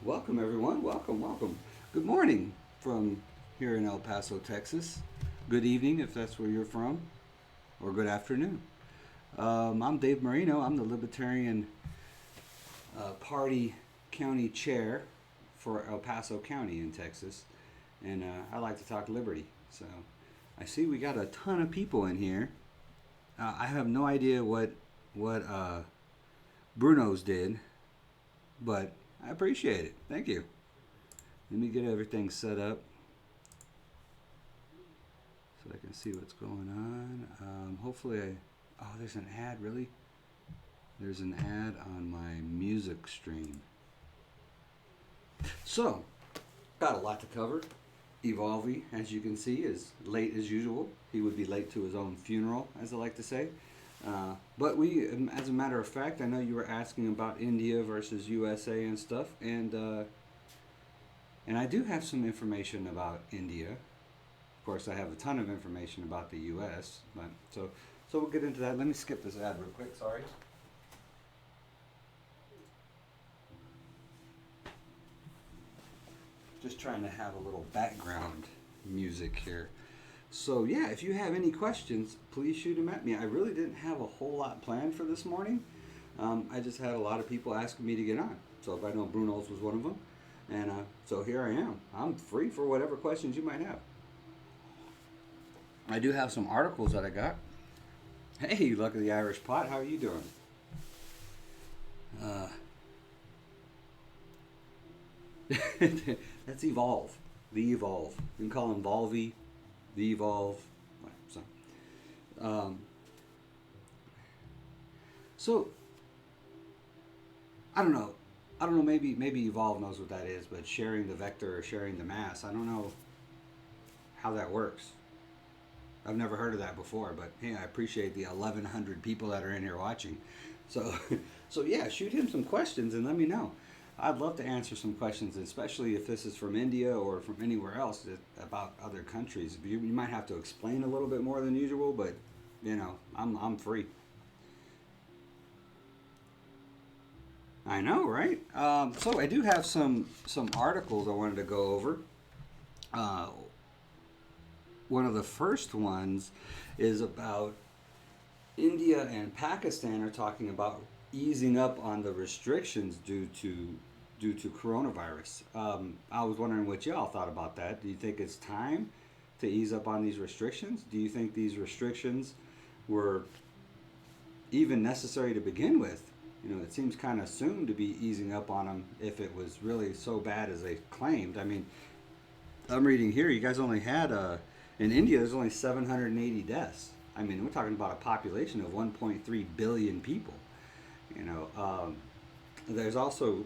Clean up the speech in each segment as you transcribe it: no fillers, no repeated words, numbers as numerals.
Welcome, everyone. Welcome, welcome. Good morning from here in El Paso, Texas. Good evening if that's where you're from, or good afternoon. I'm Dave Marino. I'm the Libertarian Party County Chair for El Paso County in Texas, and I like to talk liberty. So I see we got a ton of people in here. I have no idea what Bruno's did, but I appreciate it. Thank you. Let me get everything set up so I can see what's going on. Hopefully, oh, there's an ad, really? There's an ad on my music stream. So, got a lot to cover. Evolve, as you can see, is late as usual. He would be late to his own funeral, as I like to say. But as a matter of fact, I know you were asking about India versus USA and stuff, and I do have some information about India. Of course, I have a ton of information about the U.S. But so we'll get into that. Let me skip this ad real quick. Sorry. Just trying to have a little background music here. So yeah, if you have any questions, please shoot them at me. I really didn't have a whole lot planned for this morning. I just had a lot of people asking me to get on. So if I know Bruno's was one of them, and so here I am. I'm free for whatever questions you might have. I do have some articles that I got. Hey, Luck of the Irish Pot, how are you doing? Uh, that's Evolve. The Evolve. You can call him Volvy, the Evolve. So, um, so I don't know. I don't know. Maybe Evolve knows what that is, but sharing the vector or sharing the mass, I don't know how that works. I've never heard of that before, but hey, I appreciate the 1,100 people that are in here watching. So, so yeah, shoot him some questions and let me know. I'd love to answer some questions, especially if this is from India or from anywhere else about other countries. You might have to explain a little bit more than usual, but I'm free. I know, right? So I do have some articles I wanted to go over. Uh, One of the first ones is about India and Pakistan are talking about easing up on the restrictions due to coronavirus. I was wondering what y'all thought about that. Do you think it's time to ease up on these restrictions? Do you think these restrictions were even necessary to begin with? It seems kind of soon to be easing up on them if it was really so bad as they claimed. I mean, I'm reading here, you guys only had, in India, there's only 780 deaths. I mean, we're talking about a population of 1.3 billion people. You know, there's also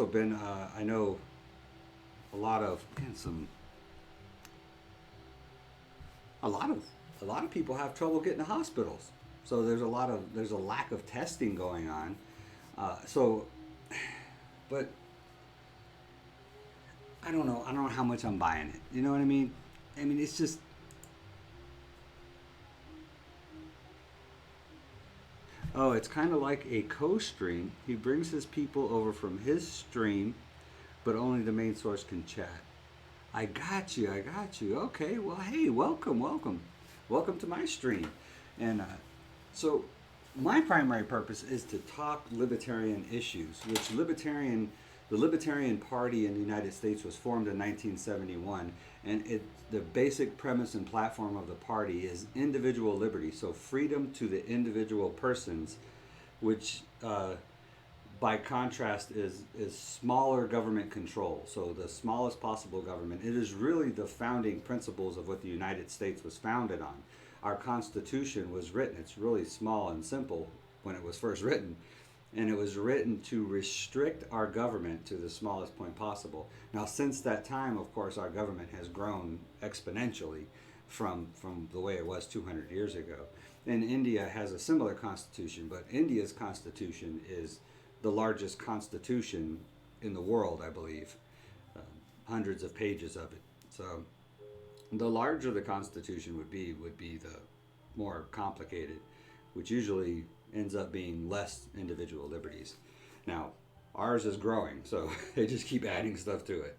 been, I know, a lot of again, some a lot of a lot of people have trouble getting to hospitals. So there's a lack of testing going on. So, but I don't know how much I'm buying it. You know what I mean? I mean, it's just, oh, it's kind of like a co-stream. He brings his people over from his stream, but only the main source can chat. I got you. I got you. Okay. Well, hey, welcome, welcome, welcome to my stream. And so, my primary purpose is to talk libertarian issues, which the Libertarian Party in the United States was formed in 1971, and the basic premise and platform of the party is individual liberty, so freedom to the individual persons, which by contrast is smaller government control, so the smallest possible government. It is really the founding principles of what the United States was founded on. Our Constitution was written, it's really small and simple when it was first written, and it was written to restrict our government to the smallest point possible. Now, since that time, of course, our government has grown exponentially from the way it was 200 years ago. And India has a similar constitution, but India's constitution is the largest constitution in the world, I believe. Hundreds of pages of it. So the larger the constitution would be the more complicated, which usually ends up being less individual liberties. Now, Ours is growing, so they just keep adding stuff to it.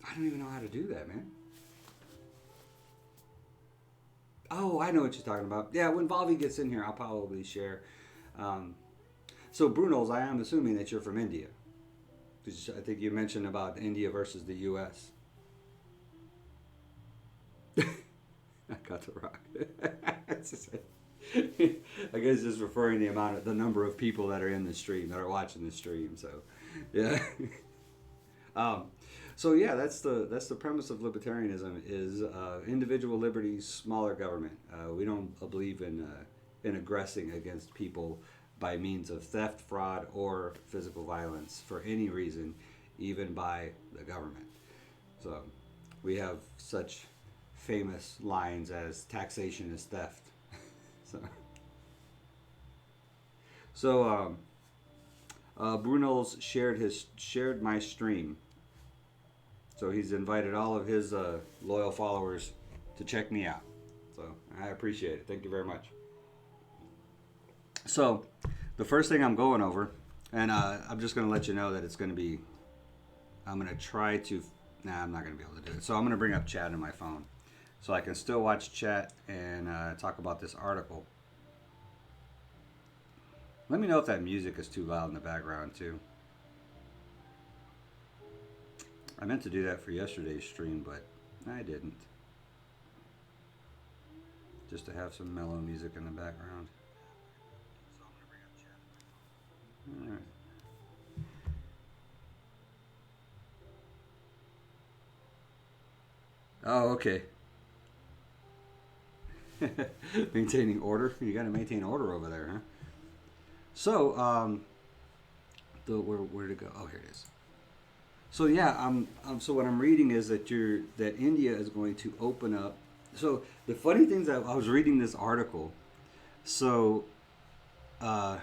I don't even know how to do that, man. Oh, I know what you're talking about. Yeah, when Valvi gets in here, I'll probably share. Um, so, Bruno's, I am assuming that you're from India. 'Cause I think you mentioned about India versus the U.S. I got the rock. I guess just referring the number of people that are in the stream, that are watching the stream. So, yeah. Um, so yeah, that's the premise of libertarianism is individual liberties, smaller government. We don't believe in aggressing against people by means of theft, fraud, or physical violence for any reason, even by the government. So we have such famous lines as taxation is theft. So, so Bruno's shared my stream. So he's invited all of his loyal followers to check me out. So I appreciate it. Thank you very much. So the first thing I'm going over, and I'm just going to let you know that it's going to be, I'm going to try to, nah, I'm not going to be able to do it. So I'm going to bring up chat on my phone. So I can still watch chat and talk about this article. Let me know if that music is too loud in the background too. I meant to do that for yesterday's stream, but I didn't. Just to have some mellow music in the background. All right. Oh, okay. Maintaining order. You got to maintain order over there, huh? So, where to go? Oh, here it is. So yeah, so what I'm reading is that India is going to open up. So the funny things I was reading this article. So, uh,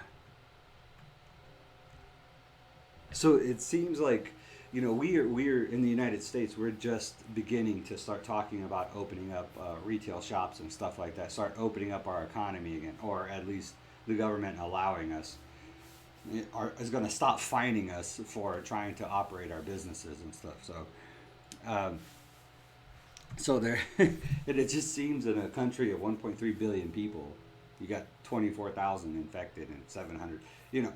so it seems like we're in the United States. We're just beginning to start talking about opening up retail shops and stuff like that. Start opening up our economy again, or at least the government allowing us is going to stop fining us for trying to operate our businesses and stuff. Um, so there, it just seems in a country of 1.3 billion people, you got 24,000 infected and 700. You know,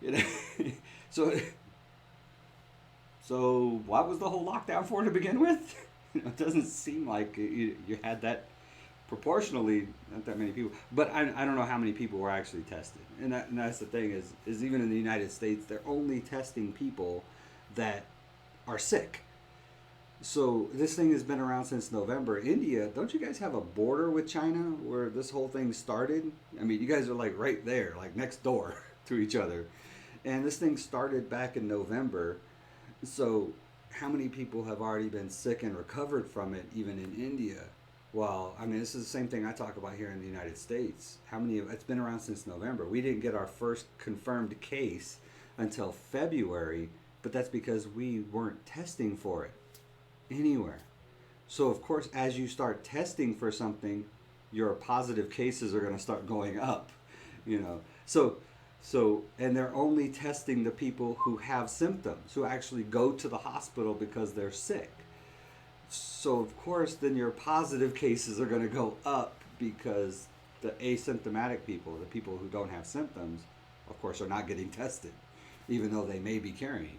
you know so so what was the whole lockdown for to begin with? It doesn't seem like you had that proportionally not that many people, but I don't know how many people were actually tested, and that's the thing is even in the United States they're only testing people that are sick. So this thing has been around since November. India, don't you guys have a border with China where this whole thing started? I mean, you guys are like right there, like next door to each other, and this thing started back in November. So how many people have already been sick and recovered from it, even in India? Well, I mean, this is the same thing I talk about here in the United States. It's been around since November. We didn't get our first confirmed case until February, but that's because we weren't testing for it anywhere. So, of course, as you start testing for something, your positive cases are going to start going up, you know. And they're only testing the people who have symptoms, who actually go to the hospital because they're sick. So of course, then your positive cases are going to go up because the asymptomatic people, the people who don't have symptoms, of course, are not getting tested, even though they may be carrying.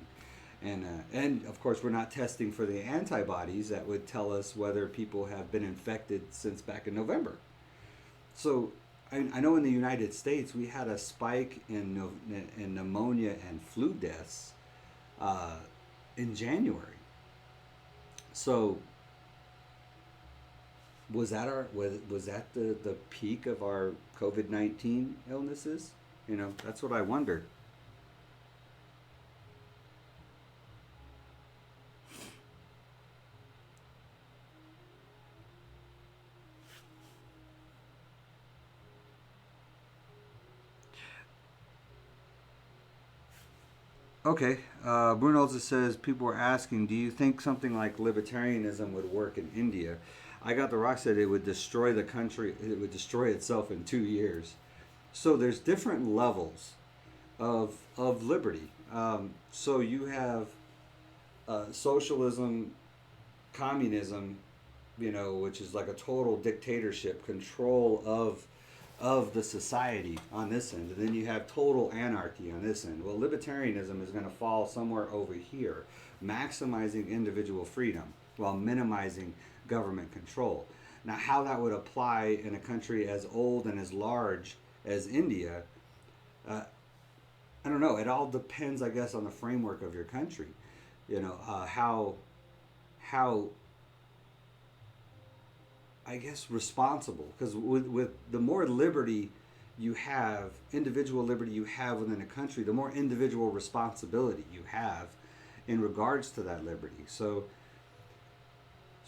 And of course, we're not testing for the antibodies that would tell us whether people have been infected since back in November. So I know in the United States we had a spike in pneumonia and flu deaths in January. So was that the peak of our COVID-19 illnesses? That's what I wonder. Okay, Bruno just says people are asking, do you think something like libertarianism would work in India? I got the rock said it would destroy the country. It would destroy itself in 2 years. So there's different levels of liberty. So you have socialism, communism, which is like a total dictatorship, control of the society on this end, and then you have total anarchy on this end. Well, libertarianism is going to fall somewhere over here, maximizing individual freedom while minimizing government control. Now, how that would apply in a country as old and as large as India, uh, I don't know. It all depends, I guess, on the framework of your country. How I guess responsible, because with the more liberty you have, individual liberty you have within a country, the more individual responsibility you have in regards to that liberty. So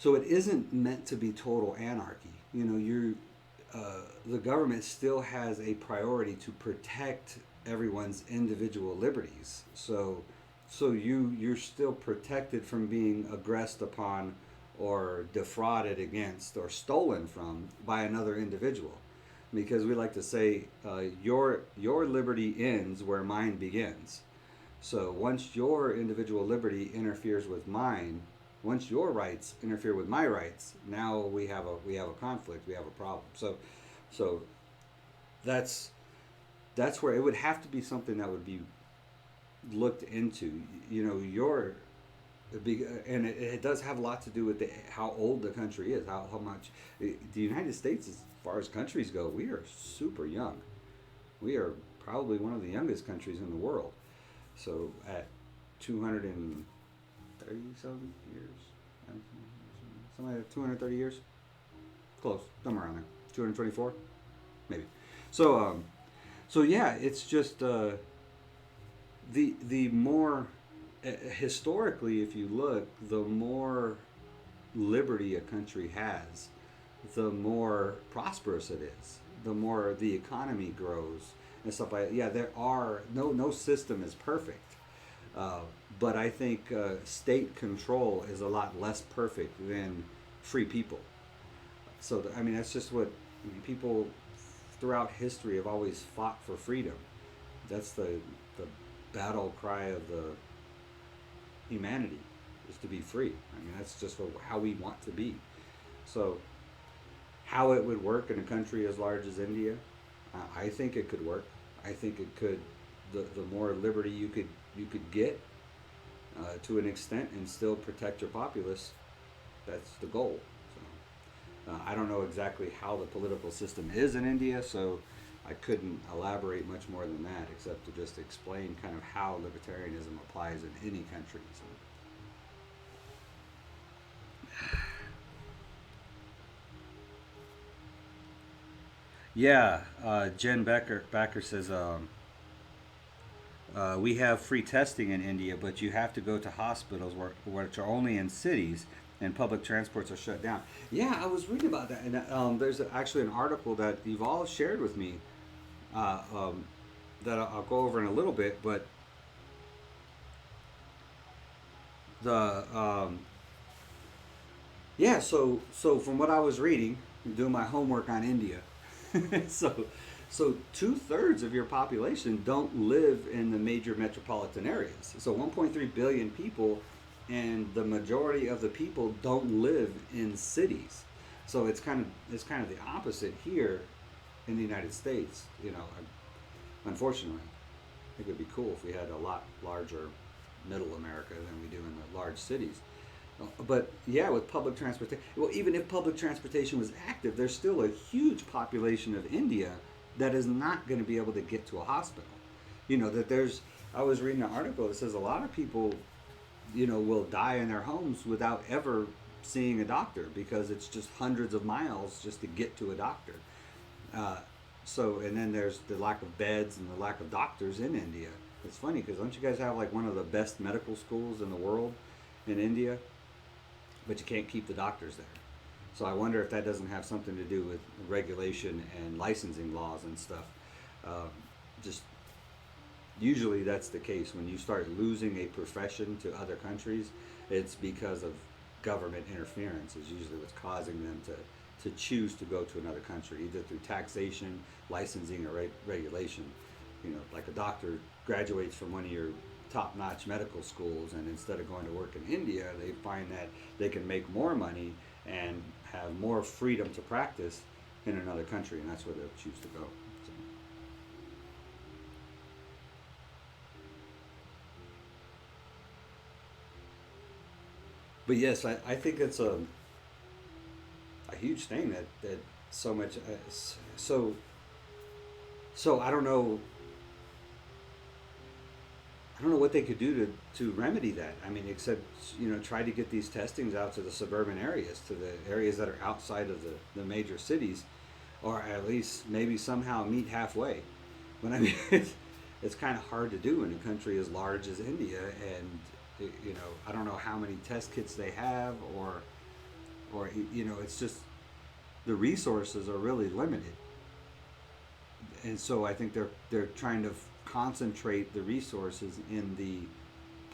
it isn't meant to be total anarchy. The government still has a priority to protect everyone's individual liberties. So you're still protected from being aggressed upon or defrauded against or stolen from by another individual, because we like to say your liberty ends where mine begins. So once your individual liberty interferes with mine, once your rights interfere with my rights, now we have a conflict, we have a problem. So that's where it would have to be something that would be looked into. And it does have a lot to do with how old the country is, how much the United States, as far as countries go, we are super young. We are probably one of the youngest countries in the world. So at 230 something years, something like 230 years, close, somewhere around there, 224, maybe. So yeah, it's just the more historically, if you look, the more liberty a country has, the more prosperous it is, the more the economy grows and stuff like that. Yeah, there are no system is perfect, but I think state control is a lot less perfect than free people. So I mean, that's just what people throughout history have always fought for freedom. That's the battle cry of the humanity, is to be free. I mean, that's just how we want to be. So how it would work in a country as large as India, I think it could work. I think it could. The more liberty you could get to an extent and still protect your populace, that's the goal. So I don't know exactly how the political system is in India, so I couldn't elaborate much more than that, except to just explain kind of how libertarianism applies in any country. So. Yeah, Jen Becker says we have free testing in India, but you have to go to hospitals which are only in cities, and public transports are shut down. Yeah, I was reading about that, and there's actually an article that you've all shared with me uh, um, that I'll go over in a little bit. But the yeah, so from what I was reading, doing my homework on India, so so 2/3 of your population don't live in the major metropolitan areas. So 1.3 billion people, and the majority of the people don't live in cities. So it's kind of the opposite here in the United States. Unfortunately, I think it would be cool if we had a lot larger middle America than we do in the large cities. But yeah, with public transportation, well, even if public transportation was active, there's still a huge population of India that is not going to be able to get to a hospital. I was reading an article that says a lot of people, will die in their homes without ever seeing a doctor, because it's just hundreds of miles just to get to a doctor. Uh, and then there's the lack of beds and the lack of doctors in India. It's funny because don't you guys have like one of the best medical schools in the world in India? But you can't keep the doctors there. So I wonder if that doesn't have something to do with regulation and licensing laws and stuff. Just Usually that's the case. When you start losing a profession to other countries, it's because of government interference is usually what's causing them to choose to go to another country, either through taxation, licensing, or regulation. You know, like a doctor graduates from one of your top-notch medical schools, and instead of going to work in India, they find that they can make more money and have more freedom to practice in another country, and that's where they'll choose to go. So. But yes, I think it's a huge thing that so much so so I don't know what they could do to remedy that. I mean, except try to get these testings out to the suburban areas, to the areas that are outside of the major cities, or at least maybe somehow meet halfway. But I mean, it's kind of hard to do in a country as large as India, and I don't know how many test kits they have, or it's just the resources are really limited, and so I think they're trying to concentrate the resources in the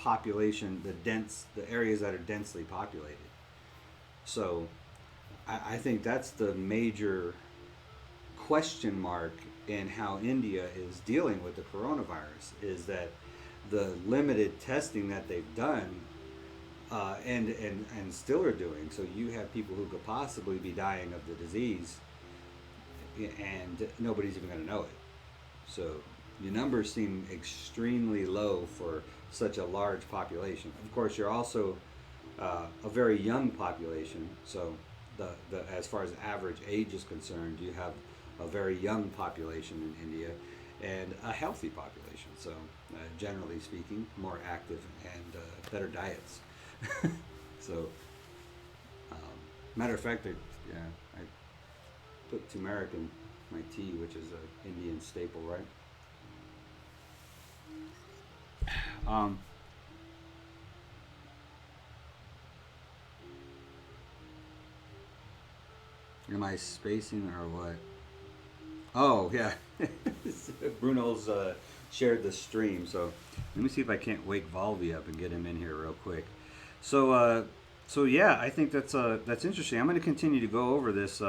population, the areas that are densely populated. So I think that's the major question mark in how India is dealing with the coronavirus, is that the limited testing that they've done and still are doing. So you have people who could possibly be dying of the disease, and nobody's even going to know it. So your numbers seem extremely low for such a large population. Of course, you're also a very young population. So the as far as average age is concerned, you have a very young population in India and a healthy population. So generally speaking, more active and better diets. So matter of fact, I put turmeric in my tea, which is an Indian staple, right? Am I spacing or what? Oh, yeah. Bruno's shared the stream, so let me see if I can't wake Volvi up and get him in here real quick. So yeah, I think that's interesting. I'm going to continue to go over this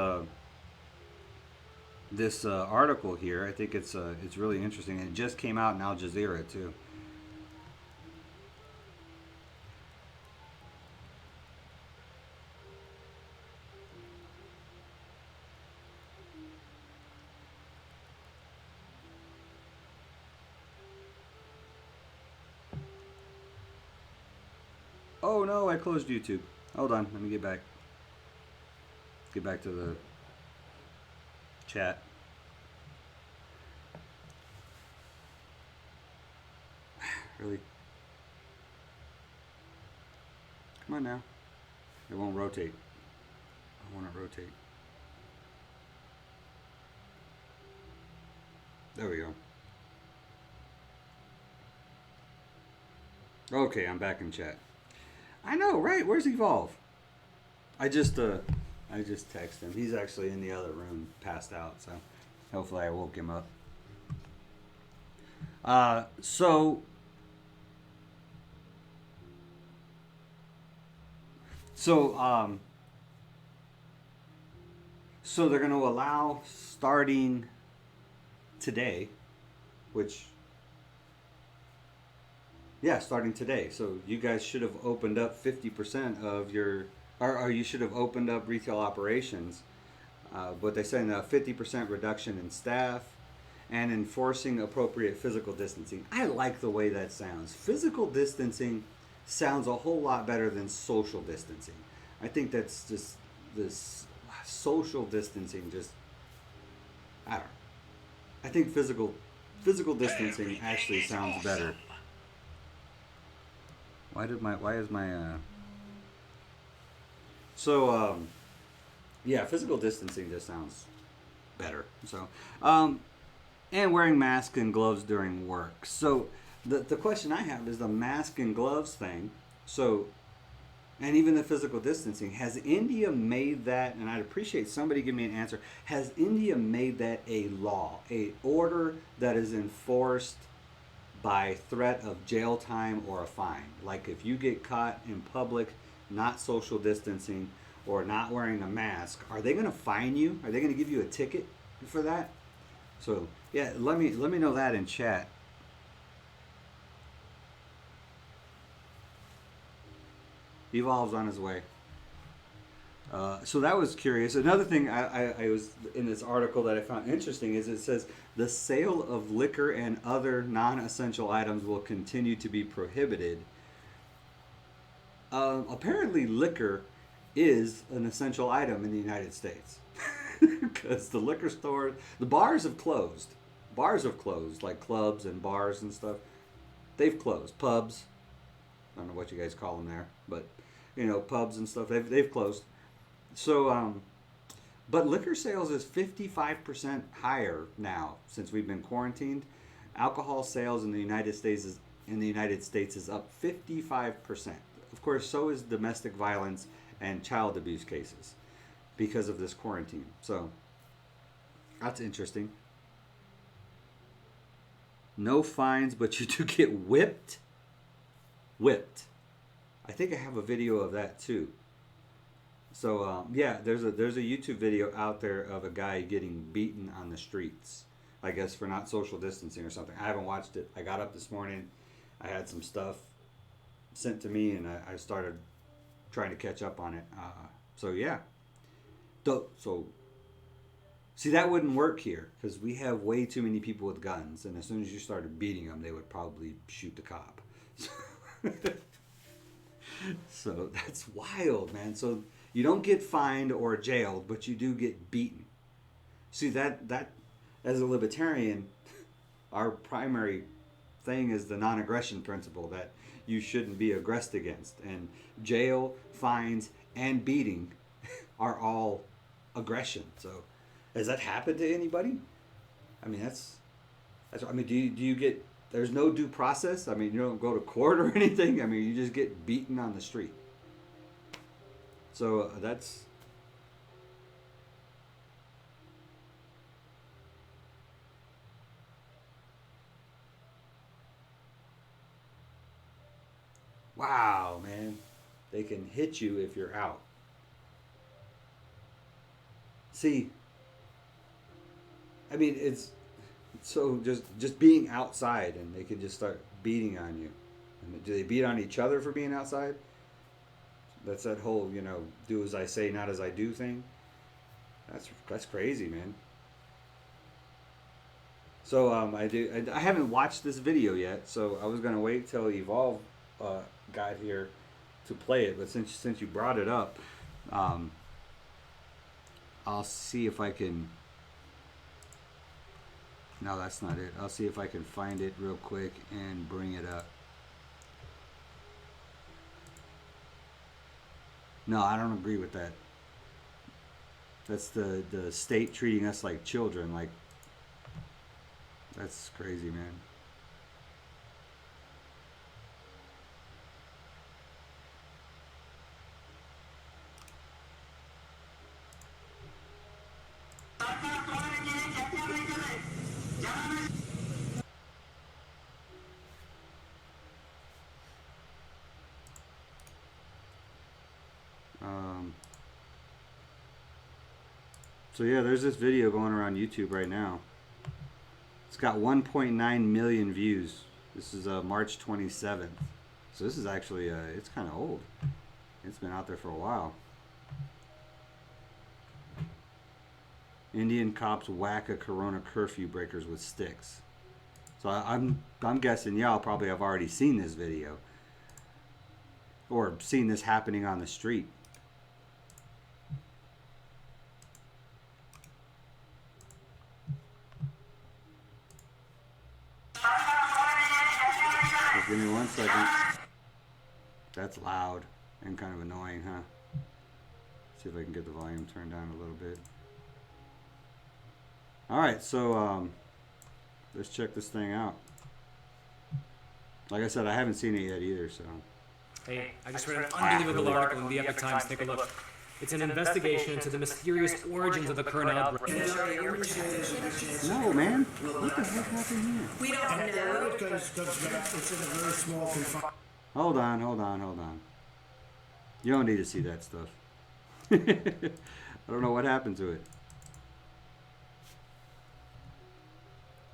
article here. I think it's really interesting, and it just came out in Al Jazeera too. Oh no, I closed YouTube. Hold on, let me get back. Get back to the chat. Really? Come on now. It won't rotate. I want to rotate. There we go. Okay, I'm back in chat. I know, right? Where's Evolve? I just texted him. He's actually in the other room, passed out. So hopefully I woke him up. So they're going to allow starting today, which. Yeah, starting today. So you guys should have opened up 50% of your, or you should have opened up retail operations. But they said a 50% reduction in staff and enforcing appropriate physical distancing. I like the way that sounds. Physical distancing sounds a whole lot better than social distancing. I think that's just this social distancing. Just I don't know. I think physical distancing actually sounds better. Yeah, physical distancing just sounds better. So, and wearing masks and gloves during work. So, the question I have is the mask and gloves thing. So, and even the physical distancing. Has India made that, and I'd appreciate somebody give me an answer, has India made that a law, a order that is enforced by threat of jail time or a fine. Like if you get caught in public not social distancing or not wearing a mask, are they going to fine you? Are they going to give you a ticket for that? So yeah, let me know that in chat. Evolve's on his way. So that was curious. Another thing I was in this article that I found interesting is it says the sale of liquor and other non-essential items will continue to be prohibited. Apparently, liquor is an essential item in the United States because the liquor stores, the bars have closed. Bars have closed, like clubs and bars and stuff. They've closed. Pubs, I don't know what you guys call them there, but pubs and stuff. They've closed. So, but liquor sales is 55% higher now since we've been quarantined. Alcohol sales in the United States is up 55%. Of course, so is domestic violence and child abuse cases because of this quarantine. So that's interesting. No fines, but you do get whipped. Whipped. I think I have a video of that too. So yeah, there's a YouTube video out there of a guy getting beaten on the streets. I guess for not social distancing or something. I haven't watched it. I got up this morning. I had some stuff sent to me, and I started trying to catch up on it. So yeah. So see, that wouldn't work here because we have way too many people with guns, and as soon as you started beating them, they would probably shoot the cop. So that's wild, man. So you don't get fined or jailed, but you do get beaten. See, that as a libertarian, our primary thing is the non-aggression principle that you shouldn't be aggressed against. And jail, fines, and beating are all aggression. So has that happened to anybody? I mean, do you get, there's no due process? I mean, you don't go to court or anything? I mean, you just get beaten on the street. So that's... Wow, man. They can hit you if you're out. See, I mean, it's so just being outside and they can just start beating on you. And do they beat on each other for being outside? That's that whole, do as I say, not as I do thing. That's crazy, man. So I haven't watched this video yet, so I was gonna wait till Evolve got here to play it, but since you brought it up, I'll see if I can. No, that's not it. I'll see if I can find it real quick and bring it up. No, I don't agree with that. That's the state treating us like children. Like, that's crazy, man. So yeah, there's this video going around YouTube right now. It's got 1.9 million views. This is March 27th. So this is actually, it's kind of old. It's been out there for a while. Indian cops whack a corona curfew breakers with sticks. So I'm guessing y'all probably have already seen this video. Or seen this happening on the street. Just give me 1 second. That's loud and kind of annoying, huh? See if I can get the volume turned down a little bit. Alright, so let's check this thing out. Like I said, I haven't seen it yet either, so. Hey, I just read an unbelievable article in the Epic Times. Take a look. It's an investigation into the mysterious origins of the current outbreak. No, man. What the heck happened here? We don't know. Because it's in a very small confinement. Hold on. You don't need to see that stuff. I don't know what happened to it.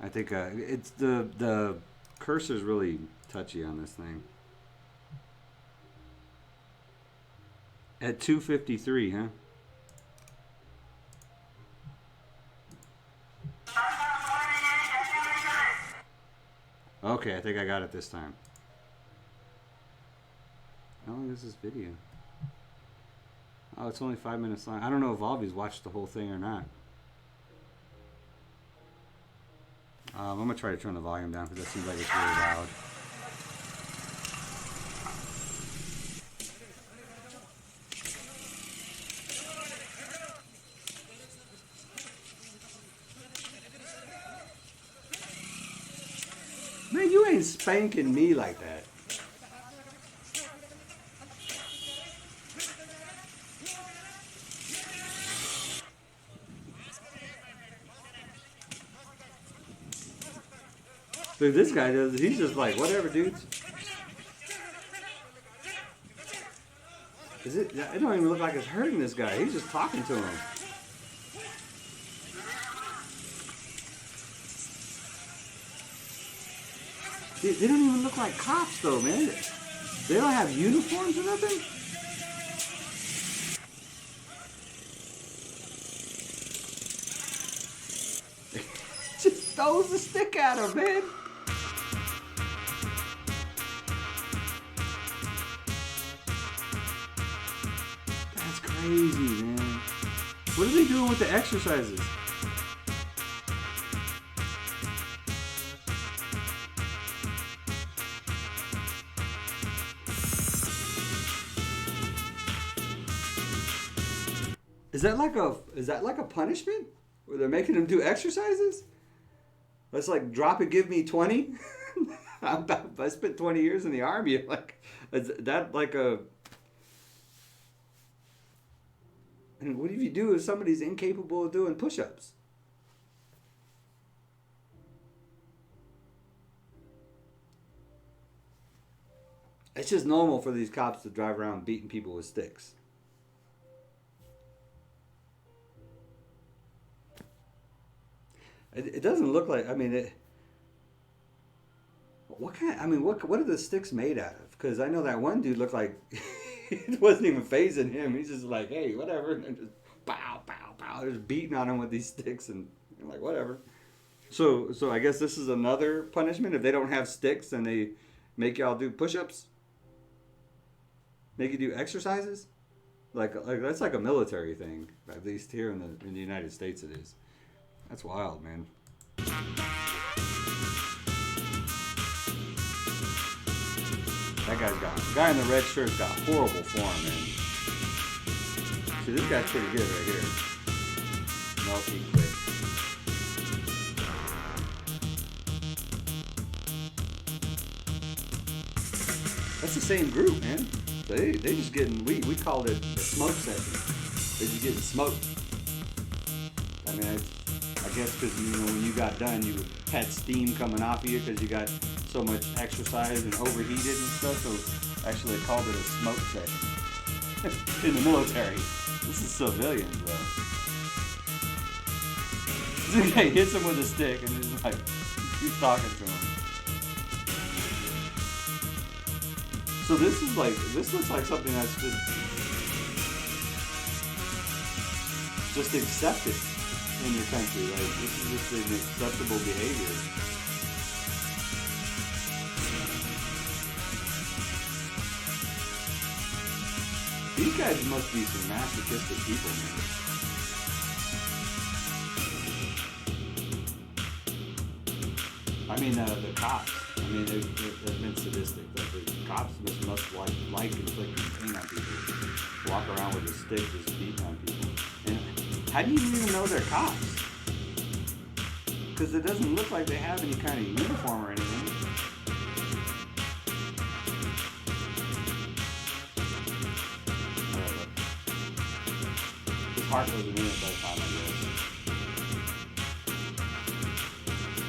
I think it's the cursor's really touchy on this thing. At 2:53, huh? Okay, I think I got it this time. How long is this video? Oh, it's only 5 minutes long. I don't know if Alvy's watched the whole thing or not. I'm going to try to turn the volume down because that seems like it's really loud. Man, you ain't spanking me like that. Dude, this guy does, he's just like, whatever, dudes. Is it don't even look like it's hurting this guy. He's just talking to him. They don't even look like cops, though, man. They don't have uniforms or nothing. Just throws the stick at him, man. That's crazy, man. What are they doing with the exercises? Is that like a punishment? Where they're making them do exercises? That's like drop it, give me 20. I spent 20 years in the army. Like, is that like a? And what if you do if somebody's incapable of doing push-ups? It's just normal for these cops to drive around beating people with sticks. It doesn't look like. I mean, what are the sticks made out of? Because I know that one dude looked like it wasn't even phasing him. He's just like, hey, whatever, and just pow, pow, pow, just beating on him with these sticks, and you're like, whatever. So I guess this is another punishment. If they don't have sticks, then they make y'all do push-ups, make you do exercises. Like that's like a military thing. At least here in the United States, it is. That's wild, man. That the guy in the red shirt's got horrible form, man. See, this guy's pretty good right here. No, he quit. That's the same group, man. They just getting, we called it the smoke session. They're just getting smoked. I mean, I guess because, when you got done, you had steam coming off of you because you got so much exercise and overheated and stuff. So actually they called it a smoke session in the military. This is civilians, bro. This guy hits him with a stick and he's like, keeps talking to him. So this looks like something that's just accepted in your country. Like, this is just an acceptable behavior. These guys must be some masochistic people, man. I mean, the cops. I mean, they've been sadistic. Like, the cops must like inflicting pain on people. Walk around with a stick just beating on people. And how do you even know they're cops? Because it doesn't look like they have any kind of uniform or anything. heart wasn't in it by the time I read it.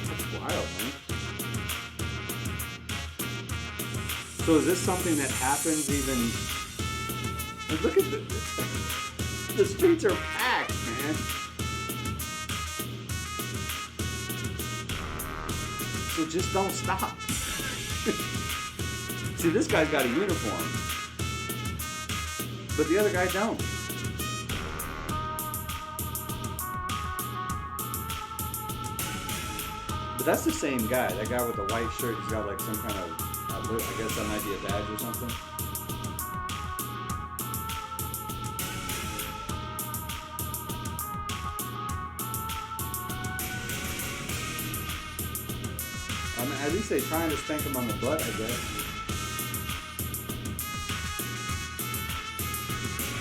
That's wild, man. So is this something that happens even... Like, look at the streets are packed, man. So just don't stop. See, this guy's got a uniform, but the other guy don't. But that's the same guy. That guy with the white shirt, he's got like some kind of, I guess that might be a badge or something. At least they're trying to spank him on the butt, I guess.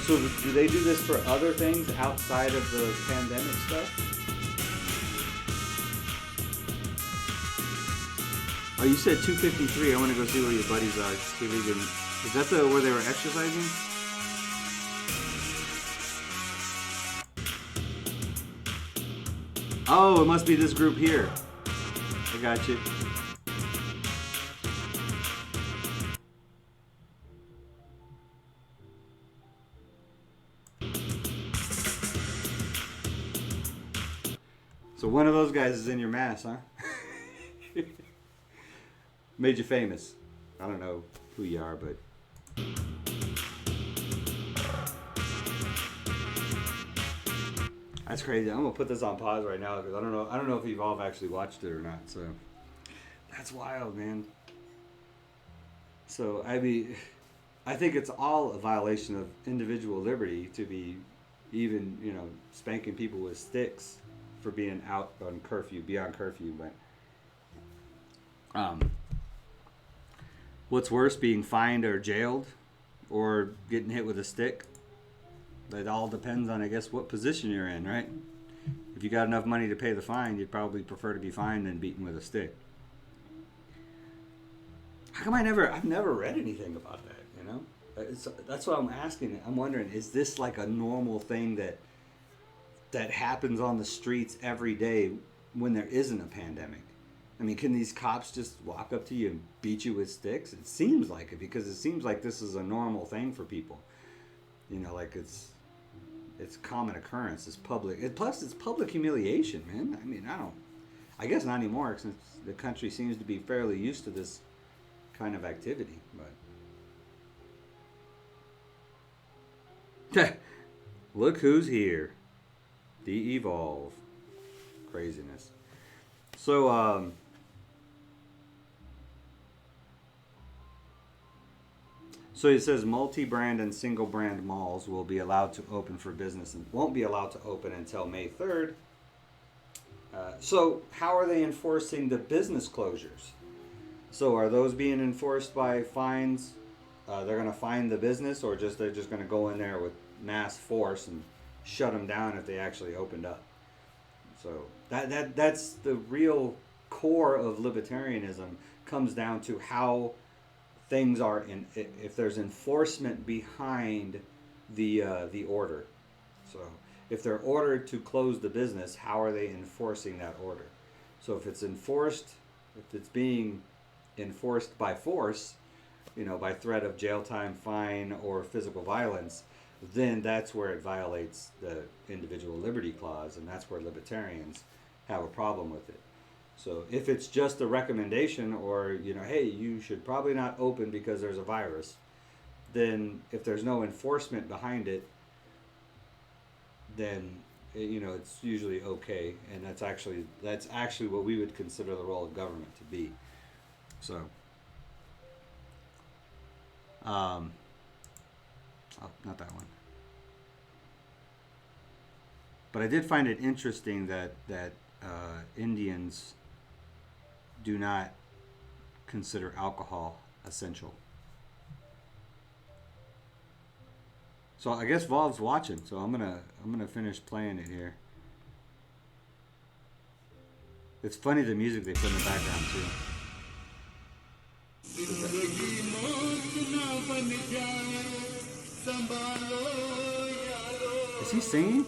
So do they do this for other things outside of the pandemic stuff? Oh, you said 253. I want to go see where your buddies are. See if we can... Is that where they were exercising? Oh, it must be this group here. I got you. So one of those guys is in your mass, huh? Made you famous. I don't know who you are, but... That's crazy. I'm gonna put this on pause right now because I don't know if you've all actually watched it or not. So that's wild, man. So I think it's all a violation of individual liberty to be even, spanking people with sticks for being out on curfew, beyond curfew. But what's worse, being fined or jailed or getting hit with a stick? It all depends on, I guess, what position you're in, right? If you got enough money to pay the fine, you'd probably prefer to be fined than beaten with a stick. How come I've never read anything about that, That's what I'm asking. I'm wondering, is this like a normal thing that happens on the streets every day when there isn't a pandemic? I mean, can these cops just walk up to you and beat you with sticks? It seems like it, because it seems like this is a normal thing for people. Like it's common occurrence. It's public. Plus, it's public humiliation, man. I mean, I guess not anymore, since the country seems to be fairly used to this kind of activity. But look who's here. De-evolve. Craziness. So, So it says multi-brand and single-brand malls will be allowed to open for business and won't be allowed to open until May 3rd. So how are they enforcing the business closures? So are those being enforced by fines? They're going to fine the business, or they're just going to go in there with mass force and shut them down if they actually opened up? So that's the real core of libertarianism, comes down to how things are if there's enforcement behind the order. So if they're ordered to close the business, how are they enforcing that order? So if it's being enforced by force, by threat of jail time, fine, or physical violence, then that's where it violates the individual liberty clause, and that's where libertarians have a problem with it. So if it's just a recommendation, or, hey, you should probably not open because there's a virus, then if there's no enforcement behind it, then, it's usually okay. And that's actually what we would consider the role of government to be. So, oh, not that one. But I did find it interesting that Indians do not consider alcohol essential. So I guess Volv's watching, so I'm gonna finish playing it here. It's funny the music they put in the background too. Is he singing?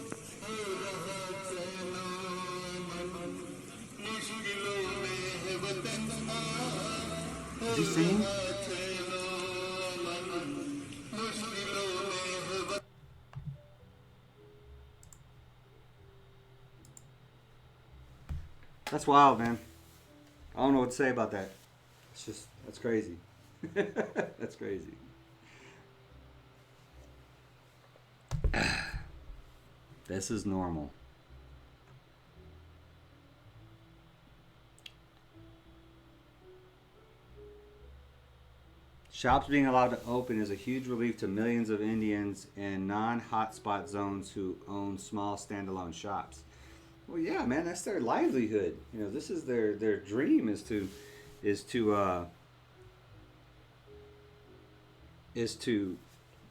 Is he singing? That's wild, man. I don't know what to say about that. It's just, that's crazy. That's crazy. This is normal. Shops being allowed to open is a huge relief to millions of Indians in non-hotspot zones who own small standalone shops. Well, yeah, man, that's their livelihood. You know, this is their dream is to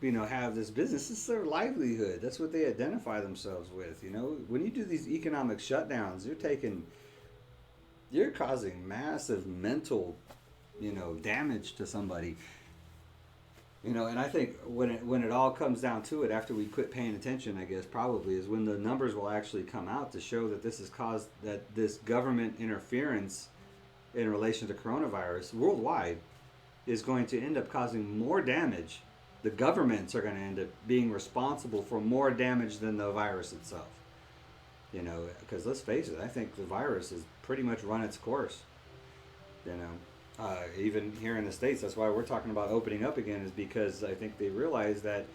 you know, have this business. This is their livelihood. That's what they identify themselves with. You know, when you do these economic shutdowns, you're causing massive mental, you know, damage to somebody. You know, and I think when it all comes down to it, after we quit paying attention, I guess probably is when the numbers will actually come out to show that this has caused that this government interference in relation to coronavirus worldwide is going to end up causing more damage. The governments are going to end up being responsible for more damage than the virus itself. You know, because let's face it, I think the virus has pretty much run its course. You know. Even here in the States, that's why we're talking about opening up again, is because I think they realize that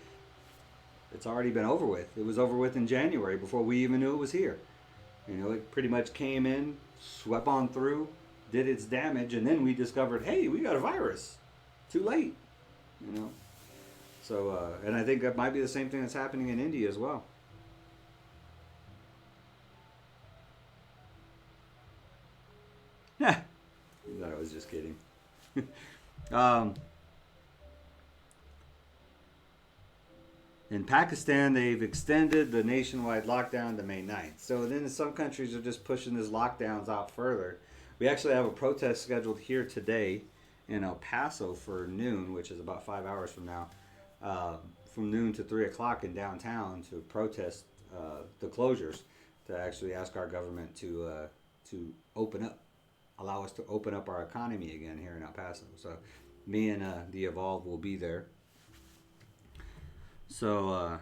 it's already been over with. It was over with in January before we even knew it was here. You know, it pretty much came in, swept on through, did its damage, and then we discovered, hey, we got a virus. Too late. You know. So, and I think that might be the same thing that's happening in India as well. Yeah. I thought I was just kidding. In Pakistan, they've extended the nationwide lockdown to May 9th. So then some countries are just pushing these lockdowns out further. We actually have a protest scheduled here today in El Paso for noon, which is about 5 hours from now, from noon to 3 o'clock in downtown to protest the closures, to actually ask our government to open up. Allow us to open up our economy again here in El Paso. So me and the Evolve will be there. So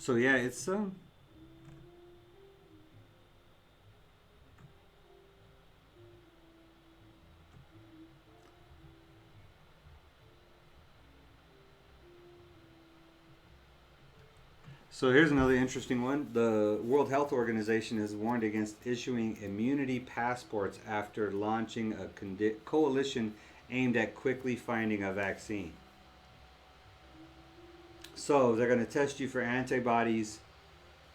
yeah, it's So here's another interesting one. The World Health Organization has warned against issuing immunity passports after launching a coalition aimed at quickly finding a vaccine. So they're going to test you for antibodies,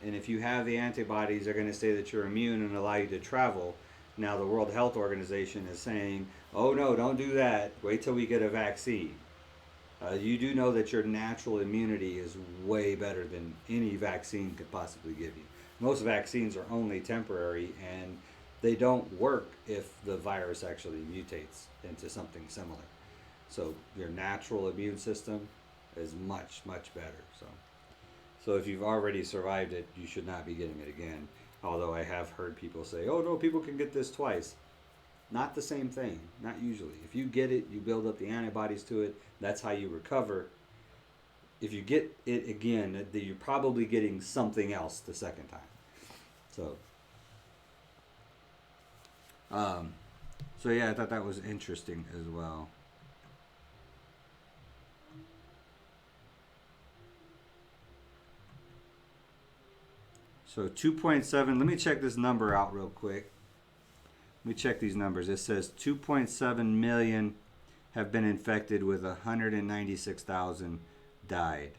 and if you have the antibodies, they're going to say that you're immune and allow you to travel. Now the World Health Organization is saying, oh no, don't do that. Wait till we get a vaccine. You do know that your natural immunity is way better than any vaccine could possibly give you. Most vaccines are only temporary, and they don't work if the virus actually mutates into something similar. So your natural immune system is much, much better. So if you've already survived it, you should not be getting it again. Although I have heard people say, oh no, people can get this twice. Not the same thing, not usually. If you get it, you build up the antibodies to it. That's how you recover. If you get it again, you're probably getting something else the second time. So yeah, I thought that was interesting as well. So 2.7, let me check this number out real quick. Let me check these numbers. It says 2.7 million have been infected, with 196,000 died.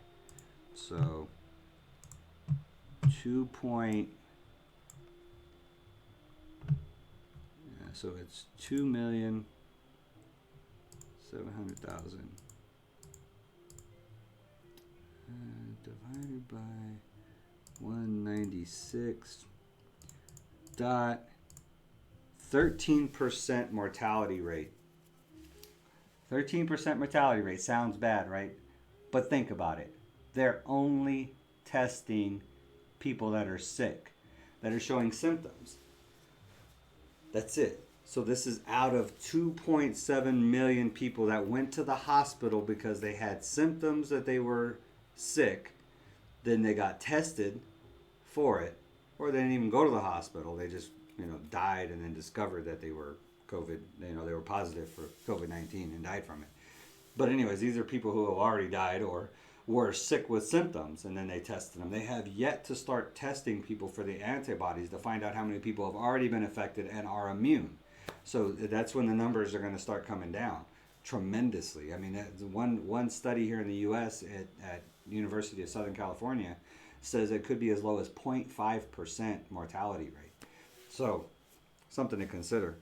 So so it's 2,700,000 divided by 196 dot 13% mortality rate. 13% mortality rate sounds bad, right? But think about it. They're only testing people that are sick, that are showing symptoms. That's it. So this is out of 2.7 million people that went to the hospital because they had symptoms that they were sick. Then they got tested for it, or they didn't even go to the hospital. They just, died and then discovered that they were COVID. They were positive for COVID-19 and died from it. But anyways, these are people who have already died or were sick with symptoms, and then they tested them. They have yet to start testing people for the antibodies to find out how many people have already been affected and are immune. So that's when the numbers are going to start coming down tremendously. I mean, one study here in the U.S. at University of Southern California says it could be as low as 0.5% mortality rate. So something to consider.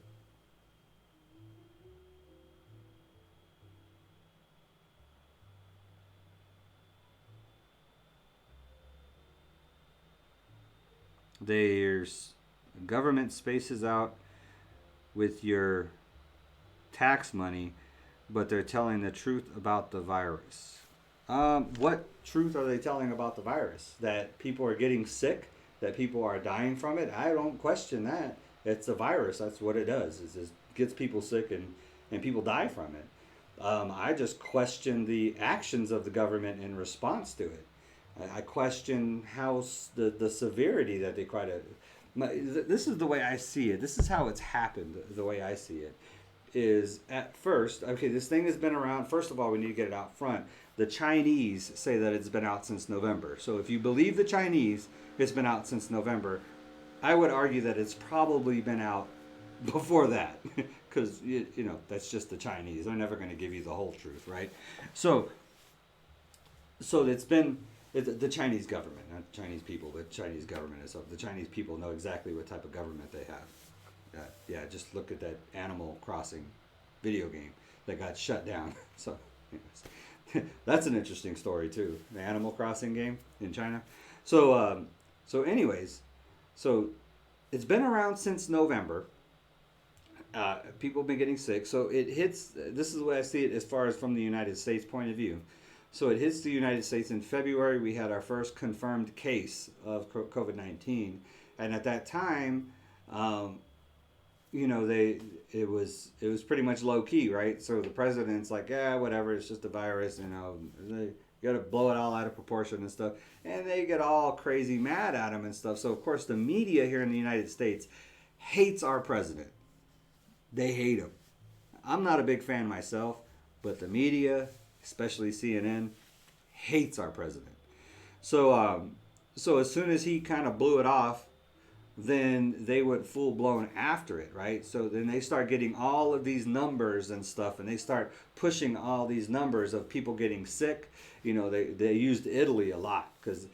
There's government spaces out with your tax money, but they're telling the truth about the virus. What truth are they telling about the virus? That people are getting sick? That people are dying from it? I don't question that. It's a virus. That's what it does. It gets people sick and people die from it. I just question the actions of the government in response to it. I question how the severity that they try to. This is the way I see it. This is how it's happened. The way I see it is at first, okay, this thing has been around. First of all, we need to get it out front. The Chinese say that it's been out since November. So if you believe the Chinese, it's been out since November. I would argue that it's probably been out before that, because that's just the Chinese. They're never going to give you the whole truth, right? So it's been. The Chinese government, not the Chinese people, but Chinese government itself. The Chinese people know exactly what type of government they have. Yeah, just look at that Animal Crossing video game that got shut down. So, that's an interesting story too. The Animal Crossing game in China. So anyways, it's been around since November. People have been getting sick. So it hits. This is the way I see it as far as from the United States point of view. So it hits the United States in February. We had our first confirmed case of COVID-19, and at that time, it was pretty much low key, right? So the president's like, yeah, whatever, it's just a virus, they got to blow it all out of proportion and stuff, and they get all crazy mad at him and stuff. So of course the media here in the United States hates our president. They hate him. I'm not a big fan myself, but the media, especially CNN, hates our president. So as soon as he kind of blew it off, then they went full blown after it, right? So then they start getting all of these numbers and stuff, and they start pushing all these numbers of people getting sick. They used Italy a lot because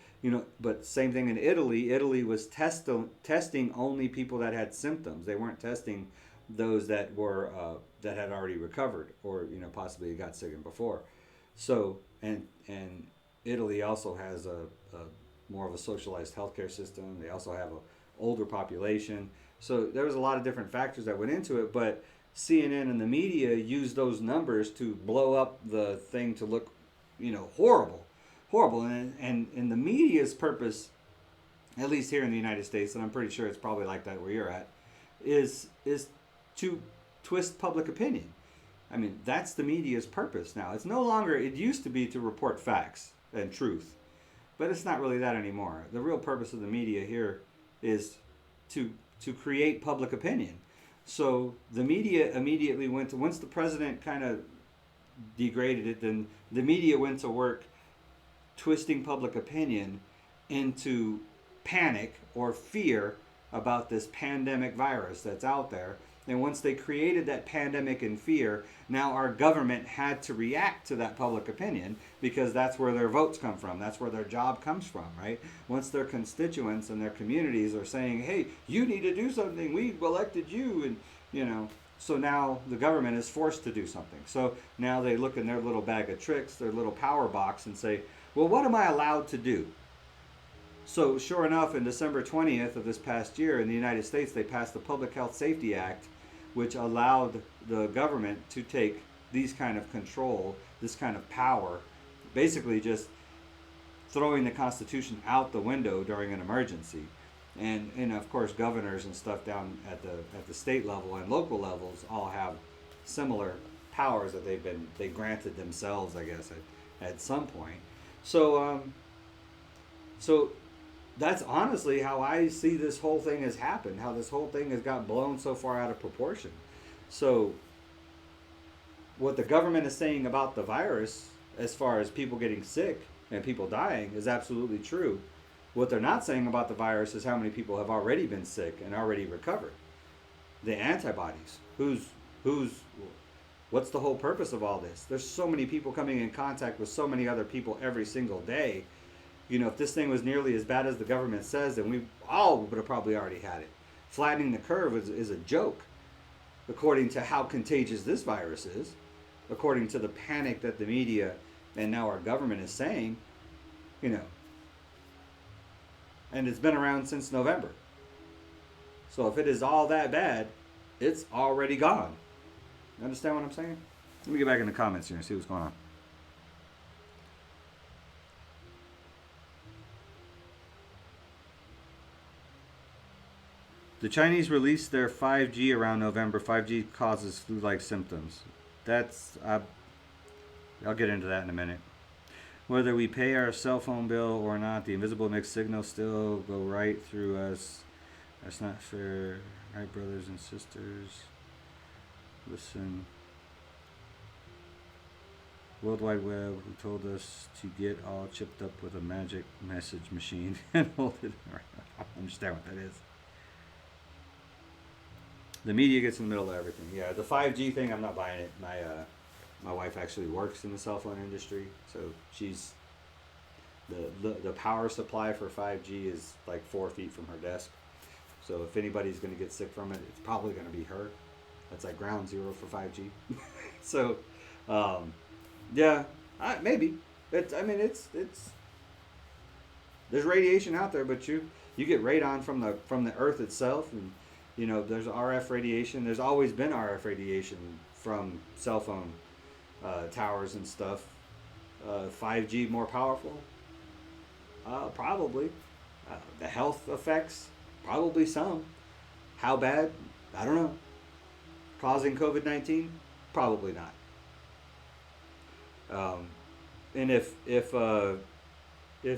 but same thing in Italy. Italy was testing only people that had symptoms. They weren't testing those that were that had already recovered or possibly got sick before. So and Italy also has a more of a socialized healthcare system. They also have a older population. So there was a lot of different factors that went into it, but CNN and the media used those numbers to blow up the thing to look, horrible. And the media's purpose, at least here in the United States, and I'm pretty sure it's probably like that where you're at, is to twist public opinion. I mean, that's the media's purpose now. It's no longer, it used to be to report facts and truth, but it's not really that anymore. The real purpose of the media here is to create public opinion. So the media immediately went to, once the president kind of degraded it, then the media went to work twisting public opinion into panic or fear about this pandemic virus that's out there. And once they created that pandemic and fear, now our government had to react to that public opinion because that's where their votes come from. That's where their job comes from, right? Once their constituents and their communities are saying, hey, you need to do something. We elected you. And, so now the government is forced to do something. So now they look in their little bag of tricks, their little power box, and say, well, what am I allowed to do? So sure enough, in December 20th of this past year in the United States, they passed the Public Health Safety Act, which allowed the government to take these kind of control, this kind of power, basically just throwing the Constitution out the window during an emergency. And of course, governors and stuff down at the state level and local levels all have similar powers that they granted themselves, I guess, at some point. So so that's honestly how I see this whole thing has happened. How this whole thing has got blown so far out of proportion. So what the government is saying about the virus, as far as people getting sick and people dying, is absolutely true. What they're not saying about the virus is how many people have already been sick and already recovered. The antibodies. What's the whole purpose of all this? There's so many people coming in contact with so many other people every single day. You know, if this thing was nearly as bad as the government says, then we all would have probably already had it. Flattening the curve is a joke, according to how contagious this virus is, according to the panic that the media and now our government is saying, you know. And it's been around since November. So if it is all that bad, it's already gone. You understand what I'm saying? Let me get back in the comments here and see what's going on. The Chinese released their 5G around November. 5G causes flu-like symptoms. I'll get into that in a minute. Whether we pay our cell phone bill or not, the invisible mixed signals still go right through us. That's not fair. Right, brothers and sisters? Listen. World Wide Web, who told us to get all chipped up with a magic message machine and hold it. I don't understand what that is. The media gets in the middle of everything. Yeah, the 5G thing, I'm not buying it. My wife actually works in the cell phone industry, so she's the power supply for 5G is like 4 feet from her desk. So if anybody's going to get sick from it, it's probably going to be her. That's like ground zero for 5G. So, yeah, maybe. It's there's radiation out there, but you get radon from the Earth itself, and you know there's RF radiation. There's always been RF radiation from cell phone towers and stuff. 5G more powerful? Probably. The health effects? Probably some. How bad? I don't know. Causing COVID-19? Probably not. And if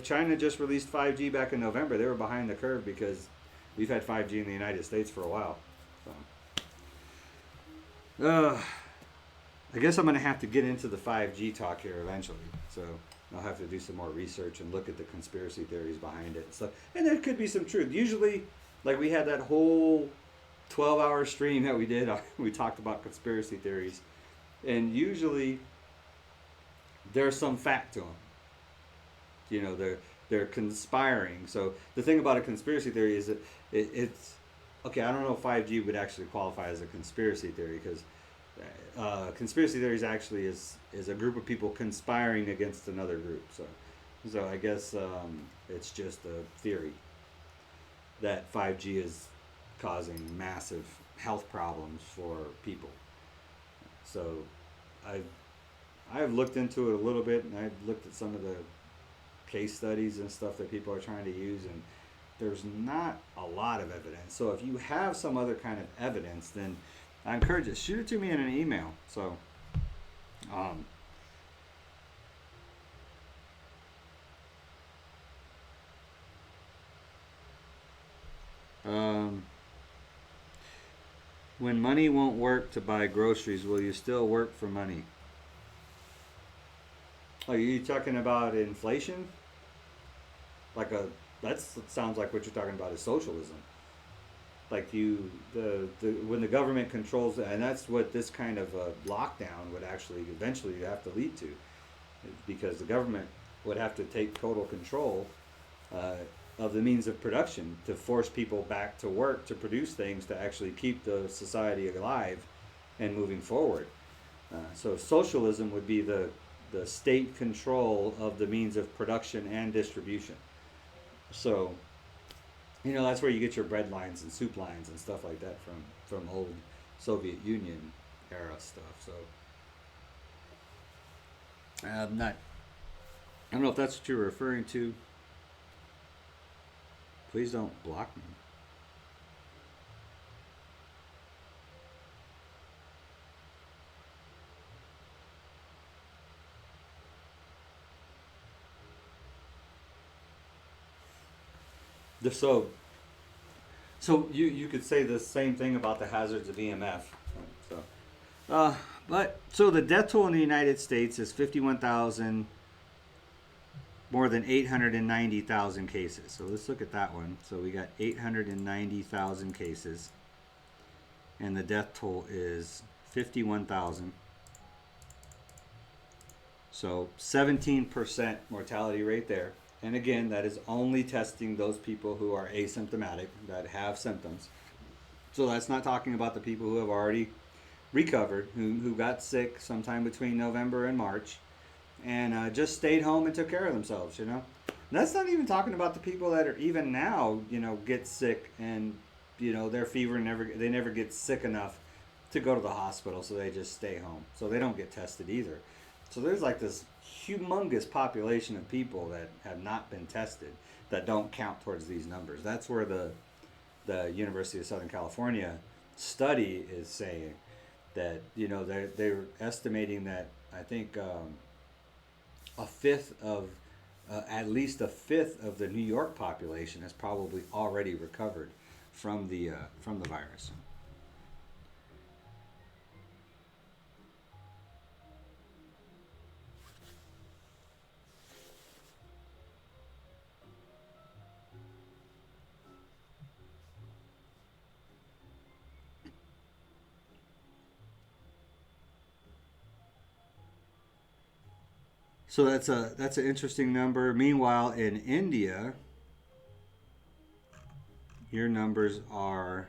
China just released 5G back in November, they were behind the curve because we've had 5G in the United States for a while. So. I guess I'm going to have to get into the 5G talk here eventually. So I'll have to do some more research and look at the conspiracy theories behind it and stuff. And there could be some truth. Usually, like we had that whole 12-hour stream that we did. We talked about conspiracy theories. And usually, there's some fact to them. You know, they're conspiring. So the thing about a conspiracy theory is that it's... Okay, I don't know if 5G would actually qualify as a conspiracy theory because... conspiracy theories actually is a group of people conspiring against another group. So I guess it's just a theory that 5G is causing massive health problems for people. So I've looked into it a little bit, and I've looked at some of the case studies and stuff that people are trying to use, and there's not a lot of evidence. So if you have some other kind of evidence, then I encourage you, shoot it to me in an email. So, when money won't work to buy groceries, will you still work for money? Are you talking about inflation? That sounds like what you're talking about is socialism. Like when the government controls, and that's what this kind of lockdown would actually eventually have to lead to, because the government would have to take total control of the means of production to force people back to work to produce things to actually keep the society alive and moving forward. So socialism would be the state control of the means of production and distribution. So, you know, that's where you get your bread lines and soup lines and stuff like that from old Soviet Union era stuff. So, Not. I don't know if that's what you're referring to. Please don't block me. So, you could say the same thing about the hazards of EMF. So, but so the death toll in the United States is 51,000, more than 890,000 cases. So let's look at that one. So we got 890,000 cases, and the death toll is 51,000. So 17% mortality rate there. And again, that is only testing those people who are asymptomatic, that have symptoms. So that's not talking about the people who have already recovered, who got sick sometime between November and March, and just stayed home and took care of themselves, you know. And that's not even talking about the people that are even now, you know, get sick and, you know, their fever they never get sick enough to go to the hospital, so they just stay home. So they don't get tested either. So there's like this humongous population of people that have not been tested that don't count towards these numbers. That's where the University of Southern California study is saying that, you know, they're estimating that I think at least a fifth of the New York population has probably already recovered from the virus. So that's an interesting number. Meanwhile, in India, your numbers are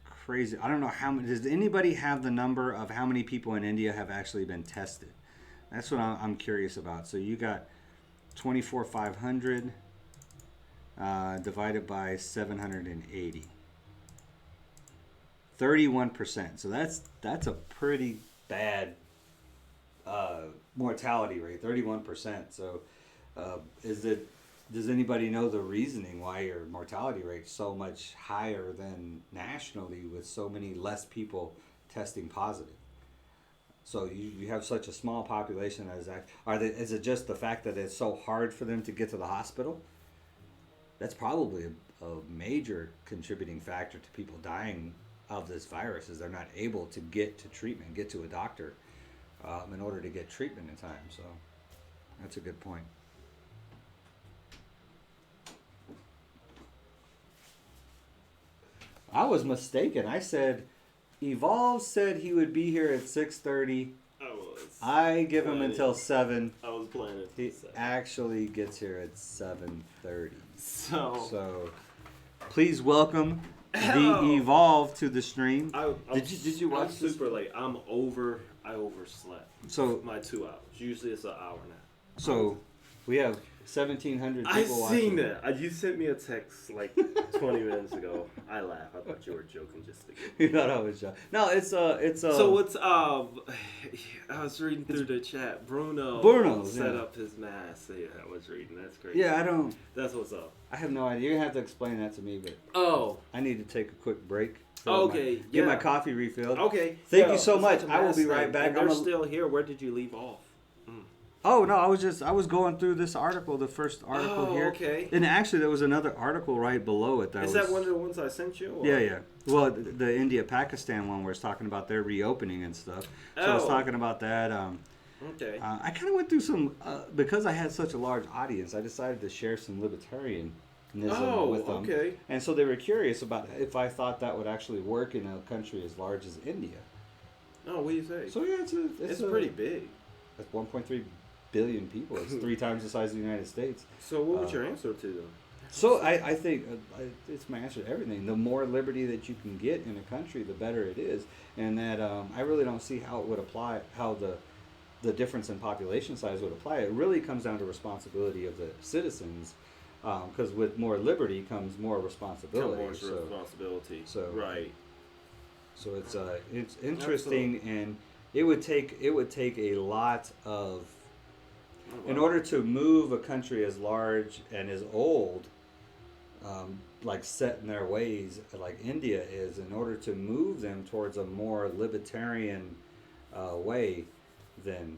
crazy. I don't know how many. Does anybody have the number of how many people in India have actually been tested? That's what I'm curious about. So you got 24,500 divided by 780. 31%. So that's a pretty bad mortality rate, 31%. So does anybody know the reasoning why your mortality rate is so much higher than nationally with so many less people testing positive? So you have such a small population is it just the fact that it's so hard for them to get to the hospital? That's probably a major contributing factor to people dying of this virus, is they're not able to get to treatment, get to a doctor in order to get treatment in time. So that's a good point. I was mistaken. I said Evolve said he would be here at 6:30. I give him until 7. I was planning. He actually gets here at 7:30. So please welcome the Evolve to the stream. Did you watch I'm super late. I overslept. So my 2 hours. Usually it's an hour now. So we have 1,700 people watching. I seen that. You sent me a text like 20 minutes ago. I laughed. I thought you were joking just again. You thought I was joking. No, it's So what's I was reading through the chat. Bruno set up his mask. Yeah, I was reading. That's great. Yeah, I don't. That's what's up. I have no idea. You're gonna have to explain that to me, but I need to take a quick break. Get my coffee refilled. Okay. Thank you so much. I will be right back. And they're still here. Where did you leave off? Oh no, I was going through this article, the first article here. Okay. And actually, there was another article right below it. Is that one of the ones I sent you? Or? Yeah. Well, the India-Pakistan one, where it's talking about their reopening and stuff. So I was talking about that. Okay. I kind of went through some because I had such a large audience. I decided to share some libertarianism with them. Okay. And so they were curious about if I thought that would actually work in a country as large as India. Oh, what do you say? So yeah, it's pretty big. It's 1.3 billion people. It's 3 times the size of the United States. So what was your answer to them? So I think it's my answer to everything. The more liberty that you can get in a country, the better it is. And that I really don't see how it would apply, how the difference in population size would apply. It really comes down to responsibility of the citizens, because with more liberty comes more responsibility. Responsibility. So right. So it's interesting. Absolutely. And It would take a lot of, in wow. order to move a country as large and as old, like set in their ways, like India is, in order to move them towards a more libertarian way, then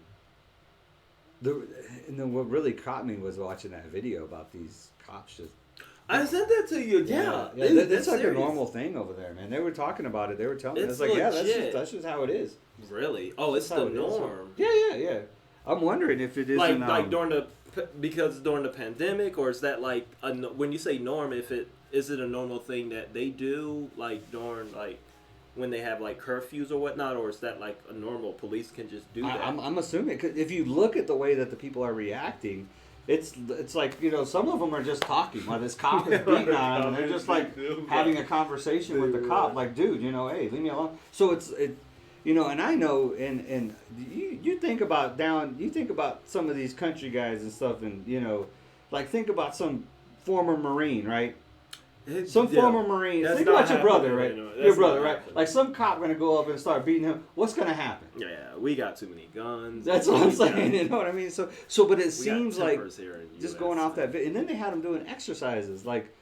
and then what really caught me was watching that video about these cops just. I sent that to you. Yeah, that's like serious. a normal thing over there, man. They were talking about it. They were telling me. It's It's like, yeah, legit. that's just how it is. Really? Oh, it's That's how the it is. norm. Yeah. I'm wondering if it isn't Like during during the pandemic, or is that like when you say norm? Is it a normal thing that they do like during like when they have like curfews or whatnot, or is that like a normal police can just do that? I'm assuming, 'cause if you look at the way that the people are reacting, it's like, you know, some of them are just talking while this cop is beating on them, and they're just like having a conversation with the cop, like, dude, you know, hey, leave me alone. So it, you know, and I know, and you think about some of these country guys and stuff, and you know, like think about some former Marine, right? Some former Marine. That's Think not about your brother, happening, right? you know. Your That's brother, not right? happening. Like some cop gonna go up and start beating him. What's gonna happen? Yeah, we got too many guns. That's what I'm saying. You know what I mean? So, but it We got seems like tempers here in just US, going off that bit, and then they had them doing exercises like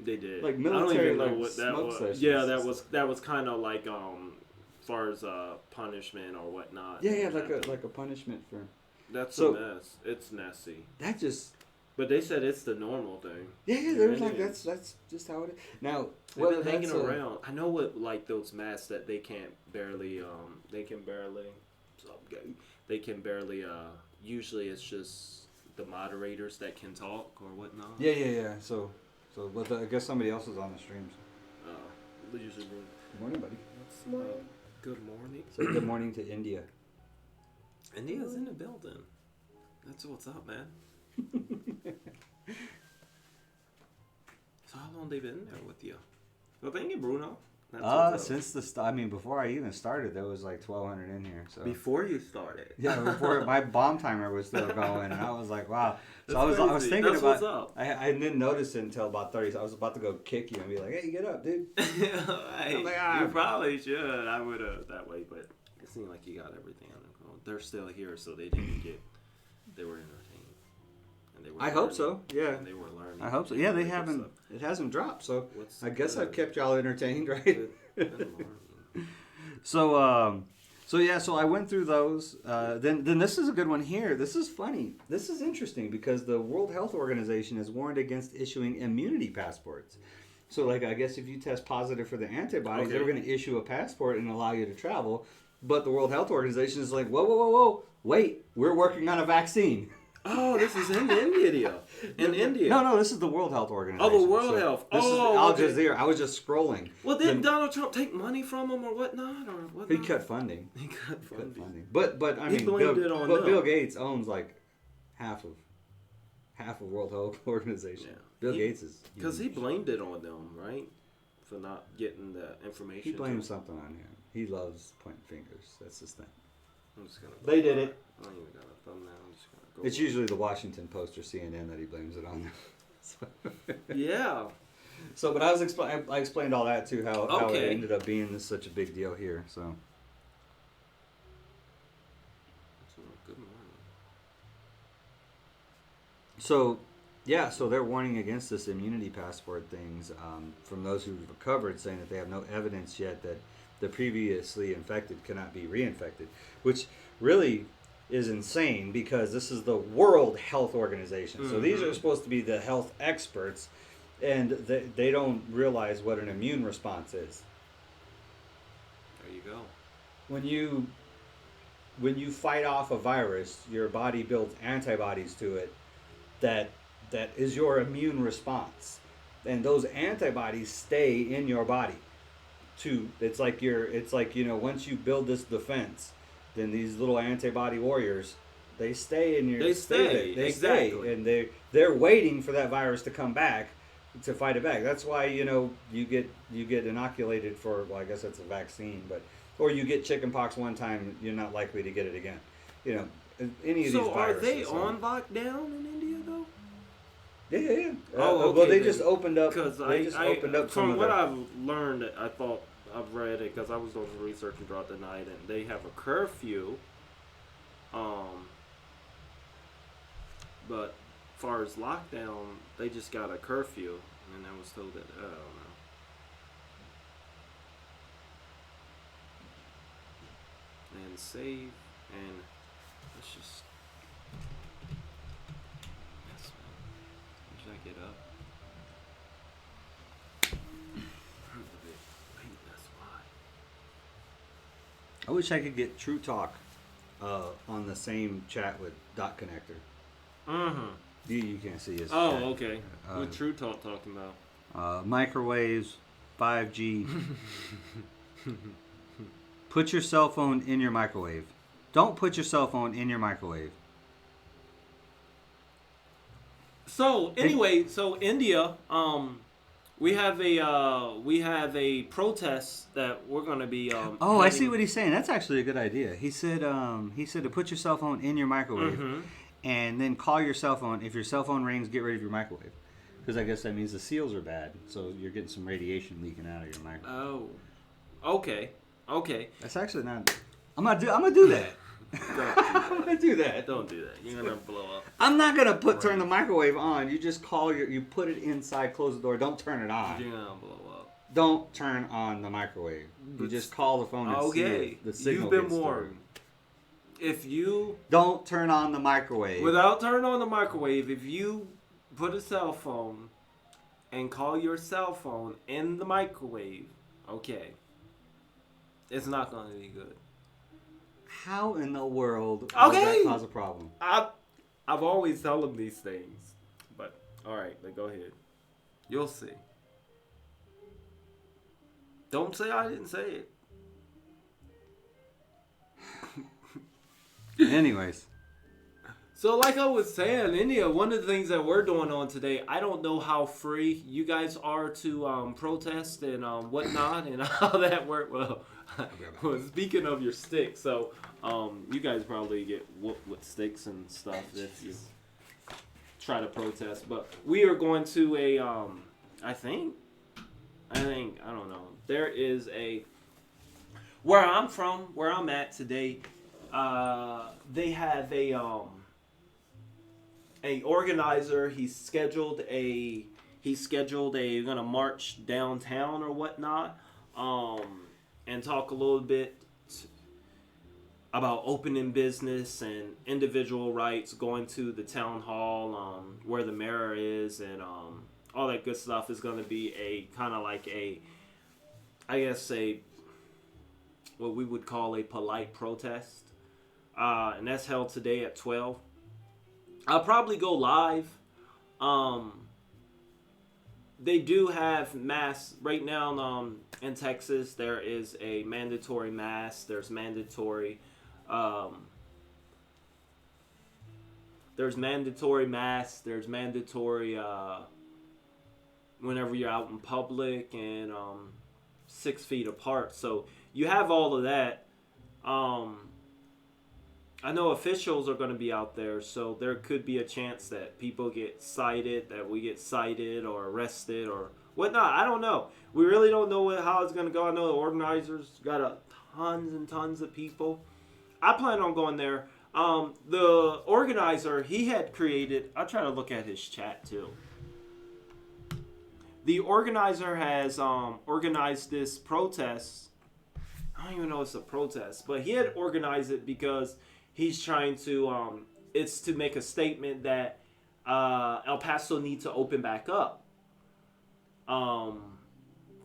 They did. like I don't military, even know like, what that smoke was. sessions Yeah, and that was kind of like as far as punishment or whatnot. yeah, like a punishment for That's so- a mess. It's nasty. that. Just But they said it's the normal thing. yeah, they were like that's just how it is. Now They've whether been hanging that's around. I know what like those masks that they can barely usually it's just the moderators that can talk or whatnot. yeah. So but I guess somebody else is on the streams. They usually bring, Good morning, buddy. good morning. So good morning to India. India's in the building. That's what's up, man. So how long they been there with you? Well, thank you, Bruno. That's what's up. Since I mean, before I even started, there was like 1,200 in here. So Before you started. yeah, before my bomb timer was still going, and I was like, wow. So I was crazy. thinking That's about. what's up. I didn't notice it until about 30. So I was about to go kick you and be like, hey, get up, dude. Hey, I'm like, you probably should. I would have that way, but it seemed like you got everything under control. They're still here, so they didn't get. They were entertained, and they were. I hope so. Yeah. And they were learning. I hope so. Yeah, they Good haven't. stuff. It hasn't dropped, so What's I guess good? I've kept y'all entertained, right? Good learning. So so I went through those. Then this is a good one here. This is funny. This is interesting because the World Health Organization has warned against issuing immunity passports. So like I guess if you test positive for the antibodies, Okay. they're going to issue a passport and allow you to travel. But the World Health Organization is like, whoa, wait, we're working on a vaccine. Oh, this is in India. In India. No, this is the World Health Organization. Oh, the World Health. This is Oh, Al okay. Jazeera. I was just scrolling. Well, didn't Donald Trump take money from him or whatnot, or what? He cut funding. He cut funding. But I He mean, blamed it on but them. Bill Gates owns like half of World Health Organization. Yeah. Bill Gates is Because he huge. blamed it on them, right? For not getting the information. He to blames him. something on him. He loves pointing fingers. That's his thing. I'm just gonna. They did it. I don't even got a thumbnail. I'm just gonna go. It's usually the Washington Post or CNN that he blames it on. Yeah. So, but I explained all that too, how it Okay. ended up being such a big deal here. So, Good morning. so yeah, so they're warning against this immunity passport things from those who've recovered, saying that they have no evidence yet that the previously infected cannot be reinfected, which really is insane because this is the World Health Organization. So these are supposed to be the health experts, and they don't realize what an immune response is. There you go. When you fight off a virus, your body builds antibodies to it that is your immune response, and those antibodies stay in your body. It's like once you build this defense, then these little antibody warriors, they stay in your They stay, there. They exactly. stay, and they're waiting for that virus to come back to fight it back. That's why you get inoculated for, well, I guess that's a vaccine, or you get chickenpox one time, you're not likely to get it again. Any of these So are viruses. they on lockdown in India though? Yeah. Oh, well, okay, they then. just opened up. Because They just opened up some from of what the- I've learned, I thought I've read it because I was doing some research throughout the night, and they have a curfew. But as far as lockdown, they just got a curfew, and I was told that I don't know. And save, and let's just. Yes, man. Should I get up? Wait, that's why. I wish I could get True Talk on the same chat with Dot Connector. Mm-hmm. You can't see his Oh, chat. okay. What True Talk talking about? Microwaves, 5G. Put your cell phone in your microwave. Don't put your cell phone in your microwave. So anyway, so India, we have a protest that we're gonna be. Oh, I see what he's saying. That's actually a good idea. He said to put your cell phone in your microwave, and then call your cell phone. If your cell phone rings, get rid of your microwave, because I guess that means the seals are bad. So you're getting some radiation leaking out of your microwave. Oh, okay. That's actually not. I'm gonna do that. I'm gonna do that. Don't do that. You're gonna blow up. I'm not gonna turn the microwave on. You just you put it inside, close the door. Don't turn it on. You're gonna blow up. Don't turn on the microwave. You just call the phone and see if the signal You've been gets warned. If you don't turn on the microwave. without turning on the microwave, if you put a cell phone and call your cell phone in the microwave, okay, it's not gonna be good. How in the world would Okay. that cause a problem? I've always tell them these things, but all right, but go ahead. You'll see. Don't say I didn't say it. Anyways. So like I was saying, India, one of the things that we're doing on today, I don't know how free you guys are to protest and whatnot and how that works. Well, speaking of your sticks, so you guys probably get whooped with sticks and stuff if you try to protest. But we are going to a, I think, I don't know. There is a, where I'm at today, they have a organizer. He's scheduled a gonna march downtown or whatnot, and talk a little bit about opening business and individual rights, going to the town hall, where the mayor is, and all that good stuff. Is going to be a kind of like what we would call a polite protest, and that's held today at 12. I'll probably go live. They do have masks right now. In Texas, there is a mandatory mask. There's mandatory masks. There's mandatory whenever you're out in public, and 6 feet apart. So you have all of that. I know officials are going to be out there, so there could be a chance that people get cited, that we get cited or arrested or whatnot. I don't know. We really don't know how it's going to go. I know the organizers got tons and tons of people. I plan on going there. The organizer, he had created, I'll try to look at his chat too. The organizer has organized this protest. I don't even know it's a protest, but he had organized it because he's trying to, it's to make a statement that El Paso needs to open back up.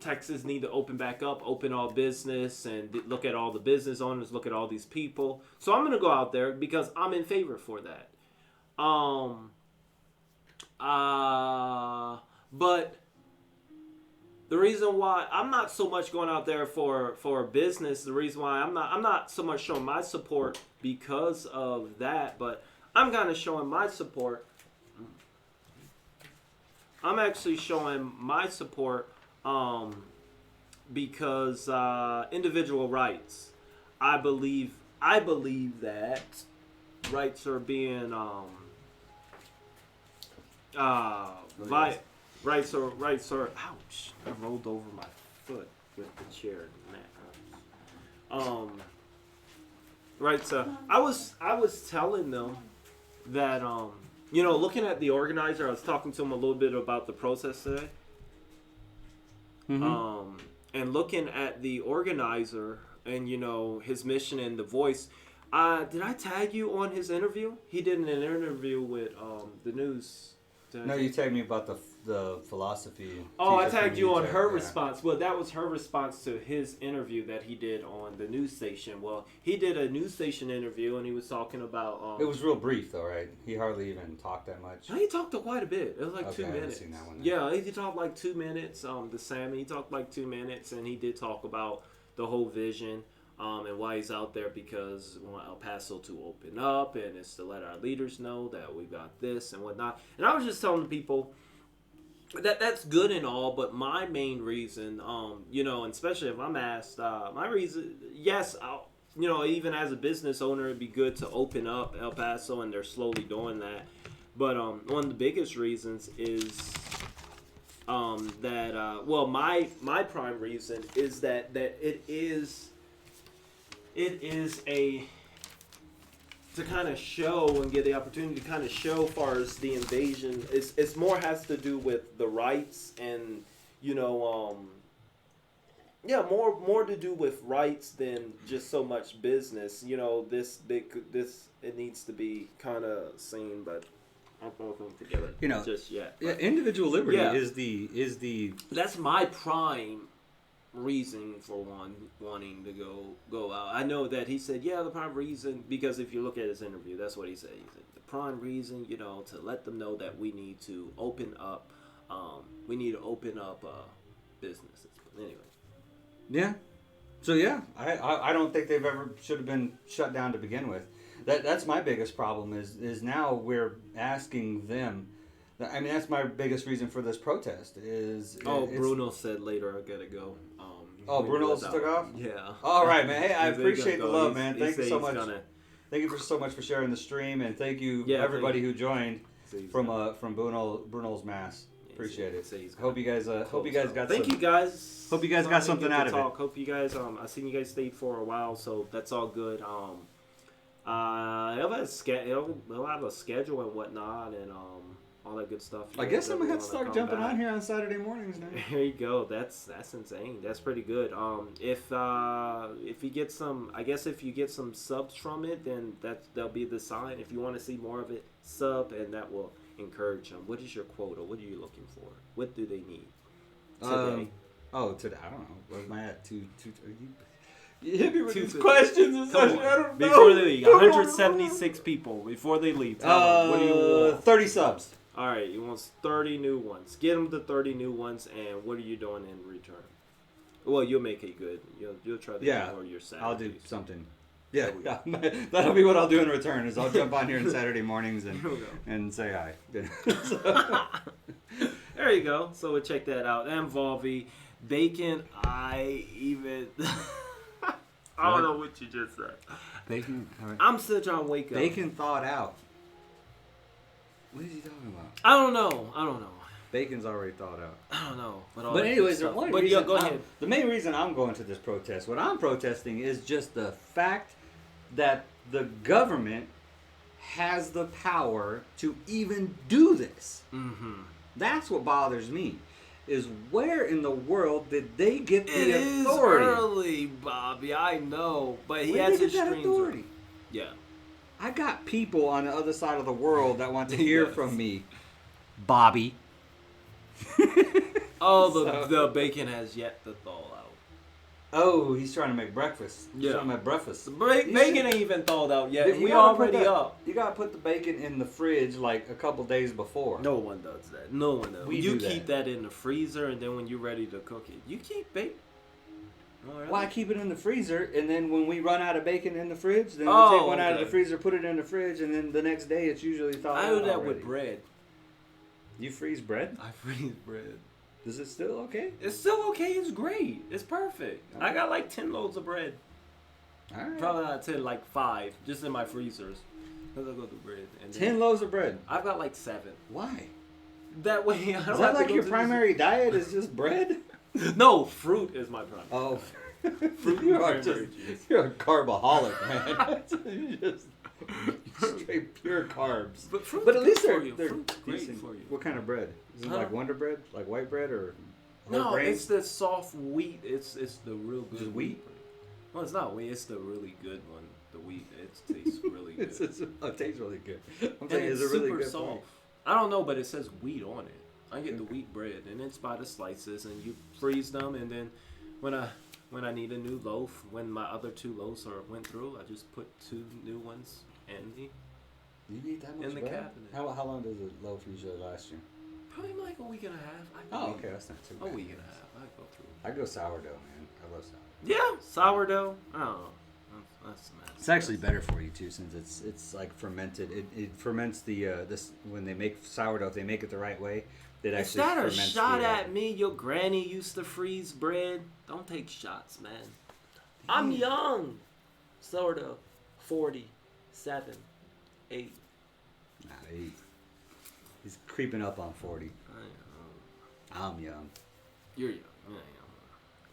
Texas need to open back up, open all business, and look at all the business owners, look at all these people. So I'm going to go out there because I'm in favor for that. But the reason why I'm not so much going out there for business, the reason why I'm not so much showing my support because of that, but I'm kind of showing my support. I'm actually showing my support because individual rights. I believe that rights are being rights are ouch, I rolled over my foot. with the chair. Right. So I was telling them that looking at the organizer, I was talking to him a little bit about the protest today. Mm-hmm. And looking at the organizer and his mission and the voice. Did I tag you on his interview? He did an interview with the news. No, you tagged me about the philosophy. Oh, I teacher tagged from you on UTEP, her yeah. response. Well, that was her response to his interview that he did on the news station. Well, he did a news station interview and he was talking about. It was real brief though, right? He hardly even talked that much. He talked quite a bit. It was like 2 I haven't minutes. seen that one then. Yeah, he talked like 2 minutes. The salmon, he talked like 2 minutes, and he did talk about the whole vision. And why he's out there, because we want El Paso to open up, and it's to let our leaders know that we got this and whatnot. And I was just telling the people that that's good and all, but my main reason, and especially if I'm asked, my reason, yes, even as a business owner, it'd be good to open up El Paso, and they're slowly doing that. But one of the biggest reasons is my prime reason is that it is to kind of show and get the opportunity to kind of show far as the invasion. It's more has to do with the rights and more to do with rights than just so much business. It needs to be kind of seen, but I don't know if I'm together just yet. Yeah, individual liberty Yeah. is the That's my prime reason for wanting to go out. I know that he said, the prime reason, because if you look at his interview, that's what he said. He said the prime reason, to let them know that we need to open up businesses. But anyway. Yeah. So yeah, I don't think they've ever should have been shut down to begin with. That's my biggest problem is now we're asking them. I mean, that's my biggest reason for this protest is. Bruno said later I gotta go. Bruno took off? Yeah. All right, man. Hey, I He's appreciate the gonna go. love, man. Thank you so much. Gonna... Thank you so much for sharing the stream, and thank you everybody who joined from Bruno's Mass. Appreciate it. Hope you guys got. Thank you guys. Hope you guys got something out of it. Hope you guys. I seen you guys stayed for a while, so that's all good. He'll have a schedule and whatnot, and all that good stuff. I guess I'm gonna have to start jumping on here on Saturday mornings now. There you go. That's insane. That's pretty good. If you get some, I guess if you get some subs from it, then that'll be the sign. If you want to see more of it, sub, and that will encourage them. What is your quota? What are you looking for? What do they need today? Today I don't know. What am I at? Two. You hit me with these 250. questions and such. I don't know. Before they leave, 176 people before they leave. Tell them, what do you want? 30 subs. All right, he wants 30 new ones. Get him the 30 new ones, and what are you doing in return? Well, you'll make it good. You'll try to do more your Saturdays. I'll do something. Yeah, that'll be what I'll do in return. Is I'll jump on here on Saturday mornings and say hi. There you go. So we'll check that out. And Volvi, Bacon. I don't know what you just said. Bacon. All right. I'm still trying to wake up. Bacon thawed out. What is he talking about? I don't know. Bacon's already thawed out. I don't know. But anyways, go ahead. The main reason I'm going to this protest, what I'm protesting is just the fact that the government has the power to even do this. Mm-hmm. That's what bothers me. Is where in the world did they get the authority? It is early, Bobby. I know, but he has his streams. Authority? Yeah. I got people on the other side of the world that want to hear from me, Bobby. The bacon has yet to thaw out. Oh, he's trying to make breakfast. He's trying to make breakfast. Bacon ain't even thawed out yet. We already up. You gotta put the bacon in the fridge like a couple days before. No one does that. No one does. You keep that in the freezer, and then when you're ready to cook it, you keep bacon. Oh, really? Well, I keep it in the freezer, and then when we run out of bacon in the fridge, then we take one out of the freezer, put it in the fridge, and then the next day it's usually thawed out. I do that with bread. You freeze bread? I freeze bread. Is it still okay? It's still okay. It's great. It's perfect. Okay. I got like 10 loads of bread. All right. Probably not 10, like 5, just in my freezers. Because I go through bread. And 10 loaves of bread? I've got like 7. Why? That way I don't Is that like your primary diet is just bread? No, fruit is my problem. Oh, Fruit you and are cranberry just, juice. you're a carbaholic, man. You just straight pure carbs. But fruit But at is least good they're, for you. they're Fruit's great decent. for you. What kind of bread? Is it Huh? like Wonder Bread? Like white bread or whole No, grain? it's the soft wheat. It's the real good Just wheat? Well, it's not wheat. It's the really good one. The wheat. It tastes really good. It tastes really good. I'm And saying, it's is it really super good? soft. I don't know, but it says wheat on it. I get the wheat bread, and it's by the slices, and you freeze them, and then when I need a new loaf, when my other 2 loaves went through, I just put 2 new ones in the You eat that much in the bread? cabinet. How long does a loaf usually last you? Probably like a week and a half. Oh, okay, that's not too A bad. week and a half. I go through. I go sourdough, man. I love sourdough. Yeah, sourdough. I don't know. That's mad. It's actually better for you too, since it's like fermented. It ferments the this when they make sourdough. If they make it the right way, it Is actually that a ferments shot the, at me? Your granny used to freeze bread. Don't take shots, man. I'm young. Sort of. 47, 8. Nah, he's creeping up on 40. I know. I'm young. You're young.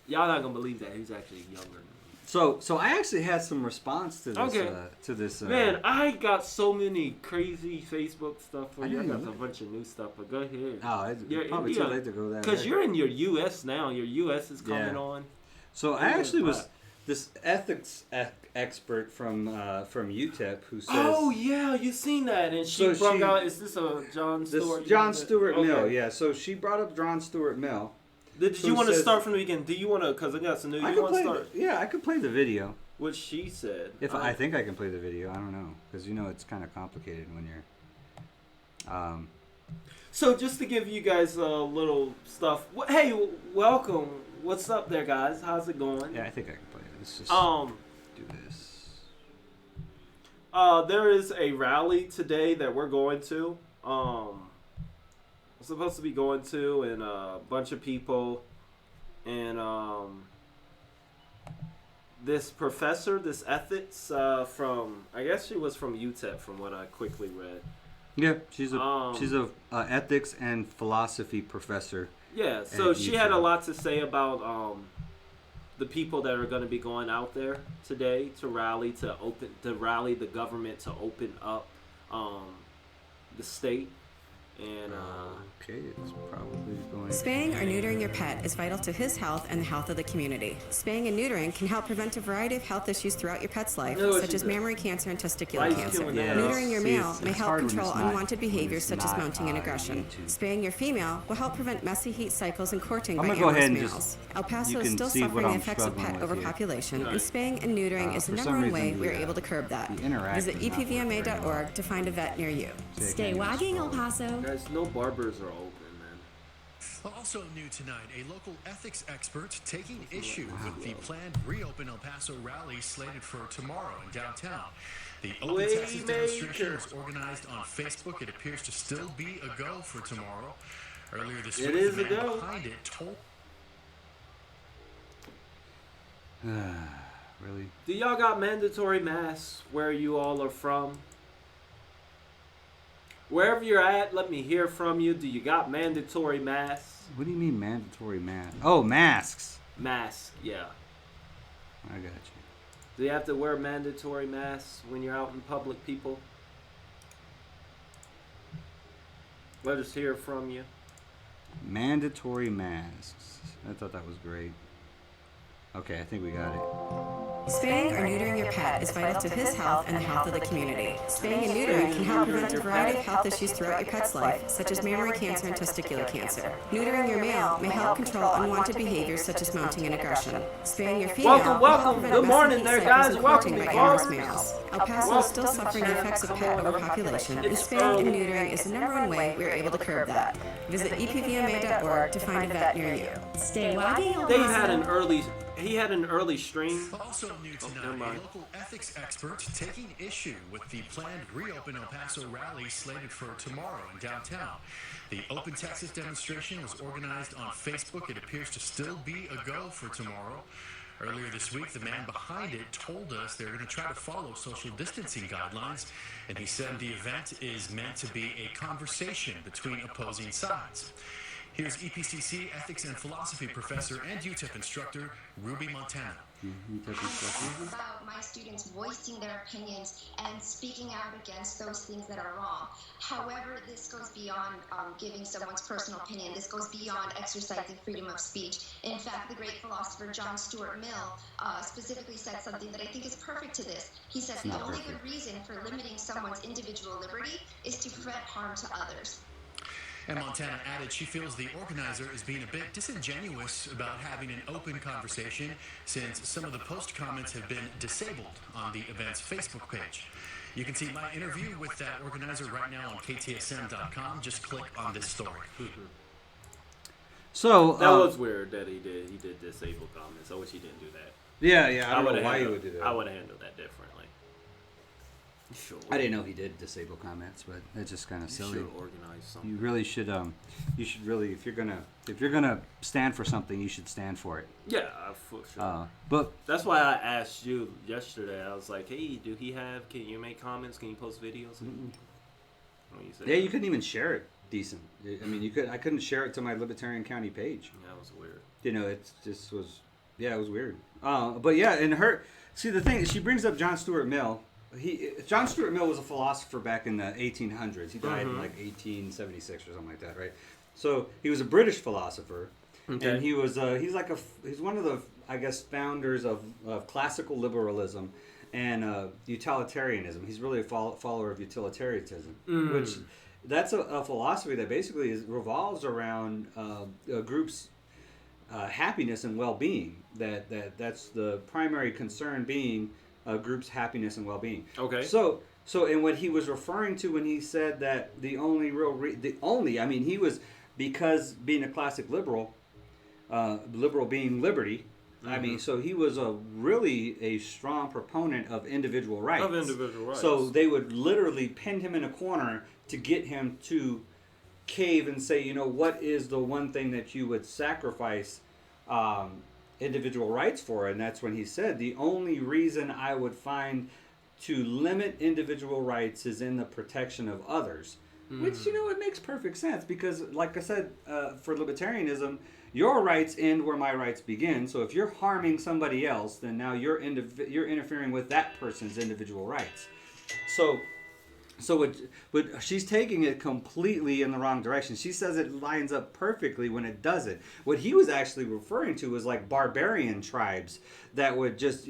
Y'all not gonna believe that he's actually younger than me. So I actually had some response to this. Okay. To this. Man, I got so many crazy Facebook stuff for I you. I didn't got know a bunch of new stuff, but go ahead. Oh, it's You're probably India. too late to go that. Because way. you're in your U.S. now. Your U.S. is coming Yeah. on. So I India actually is was black. this ethics expert from UTEP who says. Oh yeah, you seen that? And she So brought she- out. Is this a John This Stewart? John Stuart Okay. Mill, yeah. So she brought up John Stuart Mill. Did Who you want to says- start from the beginning? Do you want to? Because I got some new. I You could want to play. start? I could play the video. What she said. If I think I can play the video, I don't know, because it's kind of complicated when you're. So just to give you guys a little stuff. Hey, welcome. What's up there, guys? How's it going? Yeah, I think I can play it. Let's just do this. There is a rally today that we're going to. We're supposed to be going to, and a bunch of people, and this professor, this ethics from, I guess she was from UTEP, from what I quickly read. Yeah, she's a ethics and philosophy professor. Yeah, so at she had a UTEP. lot to say about the people that are going to be going out there today to rally the government to open up the state. And Okay, it's probably going. Spaying or neutering your pet is vital to his health and the health of the community. Spaying and neutering can help prevent a variety of health issues throughout your pet's life, No, such she as does. mammary cancer and testicular Why is cancer. killing that? Neutering your See, male it's may help hard when control it's not- unwanted when behaviors it's such as not mounting and on aggression. YouTube. Spaying your female will help prevent messy heat cycles and courting I'm by gonna go ahead amorous and males. just- El Paso you is can still see what suffering the I'm effects of pet struggling with here. overpopulation, Right. and spaying and neutering is the for number some one reason way the, we are able to curb that. the interactive Visit is not working very epvma.org to find a vet near you. Stay wagging, El Paso. guys, no barbers are open, man. Also new tonight, a local ethics expert taking issue with the planned Reopen El Paso rally slated for tomorrow in downtown. The Open Texas demonstration was organized on Facebook. It appears to still be a go for tomorrow. Earlier this It week, is the a man go. behind it told Really? Do y'all got mandatory masks where you all are from? Wherever you're at, let me hear from you. Do you got mandatory masks? What do you mean mandatory mask? Oh, masks. Mask, yeah. I got you. Do you have to wear mandatory masks when you're out in public, people? Let us hear from you. Mandatory masks. I thought that was great. Okay, I think we got it. Spaying or neutering your pet is vital to his health and the health of the community. Spaying and neutering can help prevent a variety of health issues throughout your pet's life, such as mammary cancer and testicular cancer. Neutering your male may help control unwanted behaviors such as mounting and aggression. Spaying your female Welcome, will welcome. help prevent Good messy morning heat there, cycles guys. and Welcome, courting by folks. amorous males. El Paso is still suffering the effects of pet overpopulation, and spaying and neutering is the number one way we are able to curb that. Visit epvma.org to find a vet near you. Stay wagging, El Dave Paso. he had an early stream. Also new never tonight, a mind. local ethics expert taking issue with the planned Reopen El Paso rally slated for tomorrow in downtown. The Open Texas demonstration was organized on Facebook. It appears to still be a go for tomorrow. Earlier this week, the man behind it told us they're going to try to follow social distancing guidelines, and he said the event is meant to be a conversation between opposing sides. Here's EPCC ethics and philosophy professor and UTEP instructor, Ruby Montana. About my students voicing their opinions and speaking out against those things that are wrong. However, this goes beyond giving someone's personal opinion. This goes beyond exercising freedom of speech. In fact, the great philosopher John Stuart Mill specifically said something that I think is perfect to this. He says the only good reason for limiting someone's individual liberty is to prevent harm to others. And Montana added she feels the organizer is being a bit disingenuous about having an open conversation since some of the post comments have been disabled on the event's Facebook page. You can see my interview with that organizer right now on ktsm.com. Just click on this story. So that was weird that he did disable comments. I wish he didn't do that. Yeah, I don't know why he would do that. I would have handled that differently. Sure. I didn't know he did disable comments, but that's just kind of silly. Should organize something. You really should. You should really, if you're gonna stand for something, you should stand for it. Yeah, for sure. But that's why I asked you yesterday. I was like, "Hey, can you make comments? Can you post videos?" You said, you couldn't even share it decent. I mean, I couldn't share it to my Libertarian County page. That was weird. It just was. Yeah, it was weird. But yeah, and the thing she brings up John Stuart Mill. John Stuart Mill was a philosopher back in the 1800s. He died in like 1876 or something like that, right? So he was a British philosopher, and he was he's one of the, I guess, founders of classical liberalism and utilitarianism. He's really a follower of utilitarianism, which that's a philosophy that basically revolves around a group's happiness and well-being. That's the primary concern being a group's happiness and well-being. Okay. So and what he was referring to when he said that the only real he was, because being a classic liberal being liberty. I mean, so he was really a strong proponent of individual rights. So they would literally pin him in a corner to get him to cave and say, what is the one thing that you would sacrifice individual rights for? And that's when he said, the only reason I would find to limit individual rights is in the protection of others. Which, it makes perfect sense because, like I said, for libertarianism, your rights end where my rights begin. So if you're harming somebody else, then now you're interfering with that person's individual rights. But she's taking it completely in the wrong direction. She says it lines up perfectly when it doesn't. What he was actually referring to was like barbarian tribes that would just,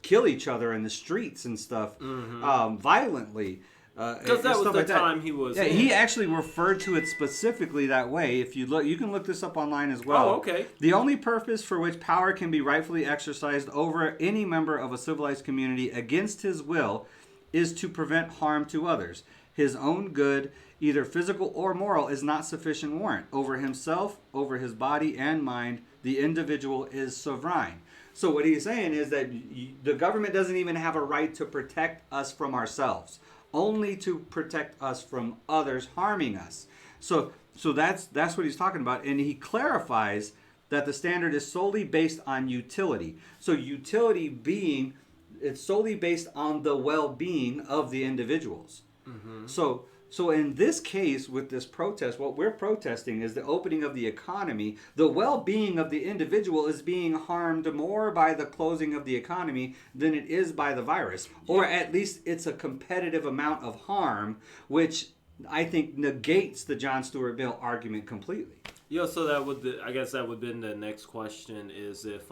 kill each other in the streets and stuff violently. Because that was the time he was. Yeah, he actually referred to it specifically that way. If you look, you can look this up online as well. Oh, okay. The only purpose for which power can be rightfully exercised over any member of a civilized community against his will is to prevent harm to others. His own good, either physical or moral, is not sufficient warrant. Over himself, over his body and mind, the individual is sovereign. So what he's saying is that the government doesn't even have a right to protect us from ourselves, only to protect us from others harming us. So that's what he's talking about. And he clarifies that the standard is solely based on utility. So utility being, it's solely based on the well-being of the individuals. Mm-hmm. So in this case, with this protest, what we're protesting is the opening of the economy. The well-being of the individual is being harmed more by the closing of the economy than it is by the virus. Or at least it's a competitive amount of harm, which I think negates the John Stuart Mill argument completely. Yeah, so I guess that would have been the next question is if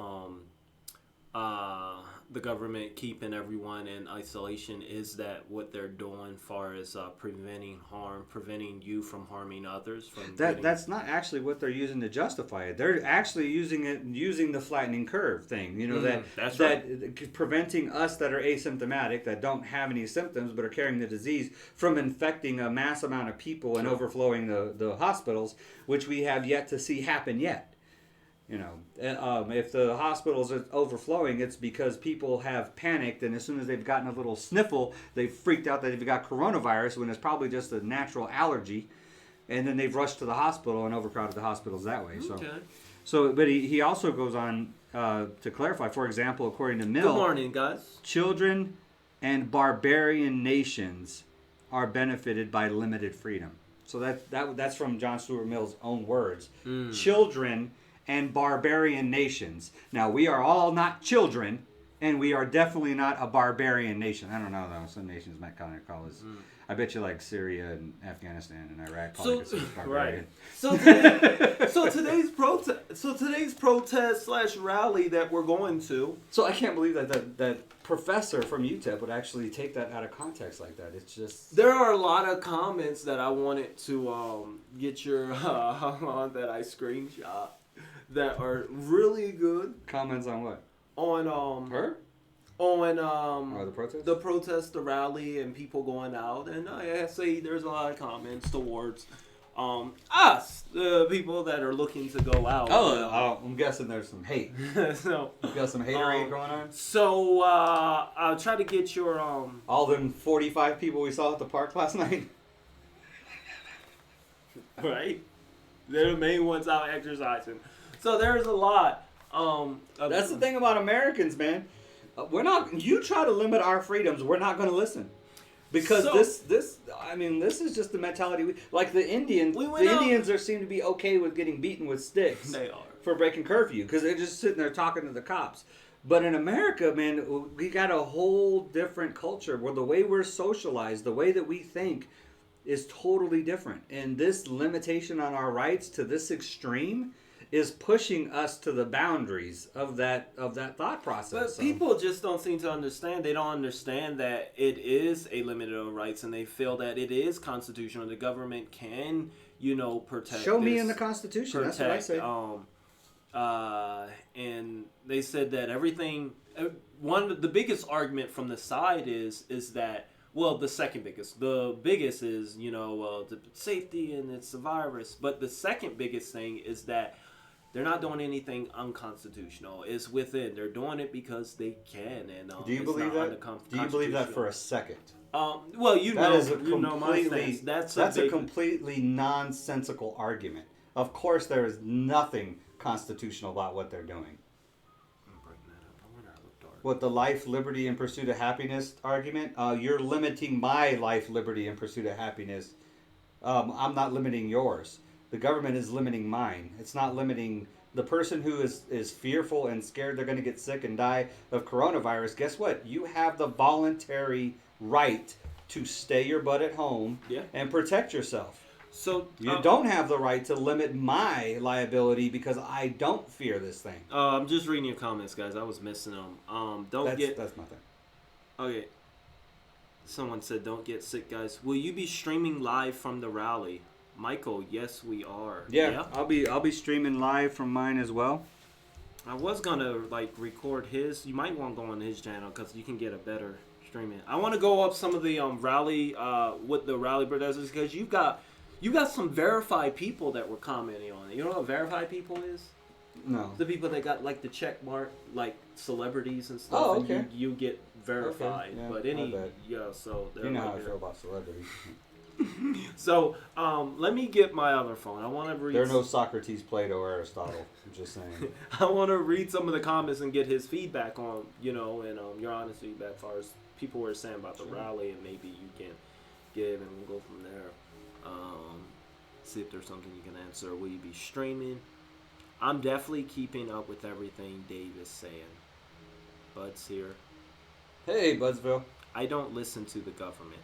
the government keeping everyone in isolation, is that what they're doing as far as preventing harm, preventing you from harming others? That's not actually what they're using to justify it. They're actually using the flattening curve thing. That preventing us that are asymptomatic, that don't have any symptoms but are carrying the disease, from infecting a mass amount of people and overflowing the hospitals, which we have yet to see happen yet. If the hospitals are overflowing, it's because people have panicked, and as soon as they've gotten a little sniffle, they've freaked out that they've got coronavirus when it's probably just a natural allergy, and then they've rushed to the hospital and overcrowded the hospitals that way. Okay. But he also goes on to clarify, for example, according to Mill, good morning, guys. Children and barbarian nations are benefited by limited freedom. So that's from John Stuart Mill's own words. Children and barbarian nations. Now, we are all not children, and we are definitely not a barbarian nation. I don't know, though. Some nations might kind of call us... I bet you like Syria and Afghanistan and Iraq probably consider us barbarian. Right. So today's protest / rally that we're going to. So I can't believe that professor from UTEP would actually take that out of context like that. It's just... There are a lot of comments that I wanted to get your on that I screenshot that are really good. Comments on what? On her? On the protest? The protest, the rally, and people going out. And I say there's a lot of comments towards us, the people that are looking to go out. I'm guessing there's some hate. So you got some haterade going on? So I'll try to get your all them 45 people we saw at the park last night. Right? They're the main ones out exercising. So there's a lot. That's the thing about Americans, man. We're not. You try to limit our freedoms, we're not going to listen. Because this is just the mentality. Like the Indians, seem to be okay with getting beaten with sticks. They are. For breaking curfew, because they're just sitting there talking to the cops. But in America, man, we got a whole different culture where the way we're socialized, the way that we think, is totally different. And this limitation on our rights to this extreme is pushing us to the boundaries of that thought process. But people just don't seem to understand. They don't understand that it is a limit of rights, and they feel that it is constitutional. The government can, protect. Show me in the Constitution. That's what I say. And they said that everything. The biggest argument from the side is that. Well, the second biggest. The biggest is the safety and it's the virus. But the second biggest thing is that they're not doing anything unconstitutional. It's within. They're doing it because they can. And do you believe that? Do you believe that for a second? Well, my stance. That's a completely nonsensical argument. Of course, there is nothing constitutional about what they're doing. I'm breaking that up. I wonder how it looked dark. What, the life, liberty, and pursuit of happiness argument? You're limiting my life, liberty, and pursuit of happiness. I'm not limiting yours. The government is limiting mine. It's not limiting the person who is fearful and scared they're going to get sick and die of coronavirus. Guess what? You have the voluntary right to stay your butt at home and protect yourself. So you don't have the right to limit my liability because I don't fear this thing. I'm just reading your comments, guys. I was missing them. That's my thing. Okay. Someone said, "Don't get sick, guys." Will you be streaming live from the rally? Michael, yes, we are. Yeah, I'll be streaming live from mine as well. I was gonna record his. You might want to go on his channel because you can get a better streaming. I want to go up some of the rally with the rally brothers because you got some verified people that were commenting on it. You know what verified people is? No. The people that got the check mark, celebrities and stuff. Oh, okay. And you get verified. Okay. Yeah, But so you know how I feel about celebrities. So let me get my other phone. I want to read. There are no Socrates, Plato, or Aristotle. I'm just saying. I want to read some of the comments and get his feedback on and your honest feedback as far as people were saying about the rally, and maybe you can give, and we'll go from there. See if there's something you can answer. Will you be streaming? I'm definitely keeping up with everything Dave is saying. Bud's here. Hey, Budsville. I don't listen to the government.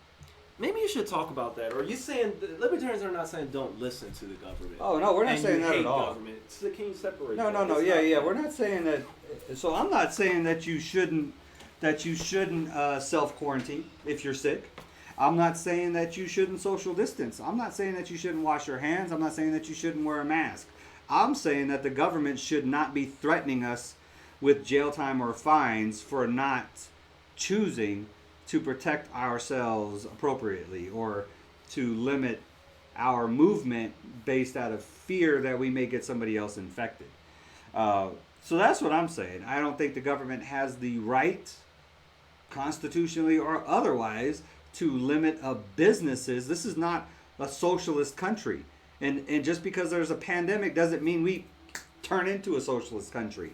Maybe you should talk about that. Or are you saying libertarians are not saying don't listen to the government? Oh no, we're not saying that at all. Government. So can you separate? No. Yeah. We're not saying that. So I'm not saying that you shouldn't self quarantine if you're sick. I'm not saying that you shouldn't social distance. I'm not saying that you shouldn't wash your hands. I'm not saying that you shouldn't wear a mask. I'm saying that the government should not be threatening us with jail time or fines for not choosing to protect ourselves appropriately or to limit our movement based out of fear that we may get somebody else infected. So that's what I'm saying. I don't think the government has the right, constitutionally or otherwise, to limit businesses. This is not a socialist country. And just because there's a pandemic doesn't mean we turn into a socialist country.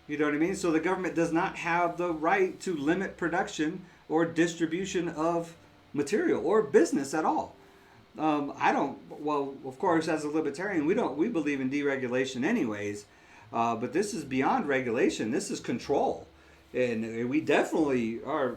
You know what I mean? So the government does not have the right to limit production or distribution of material or business at all. I don't. Well, of course, as a libertarian, we believe in deregulation anyways. But this is beyond regulation. This is control, and we definitely are.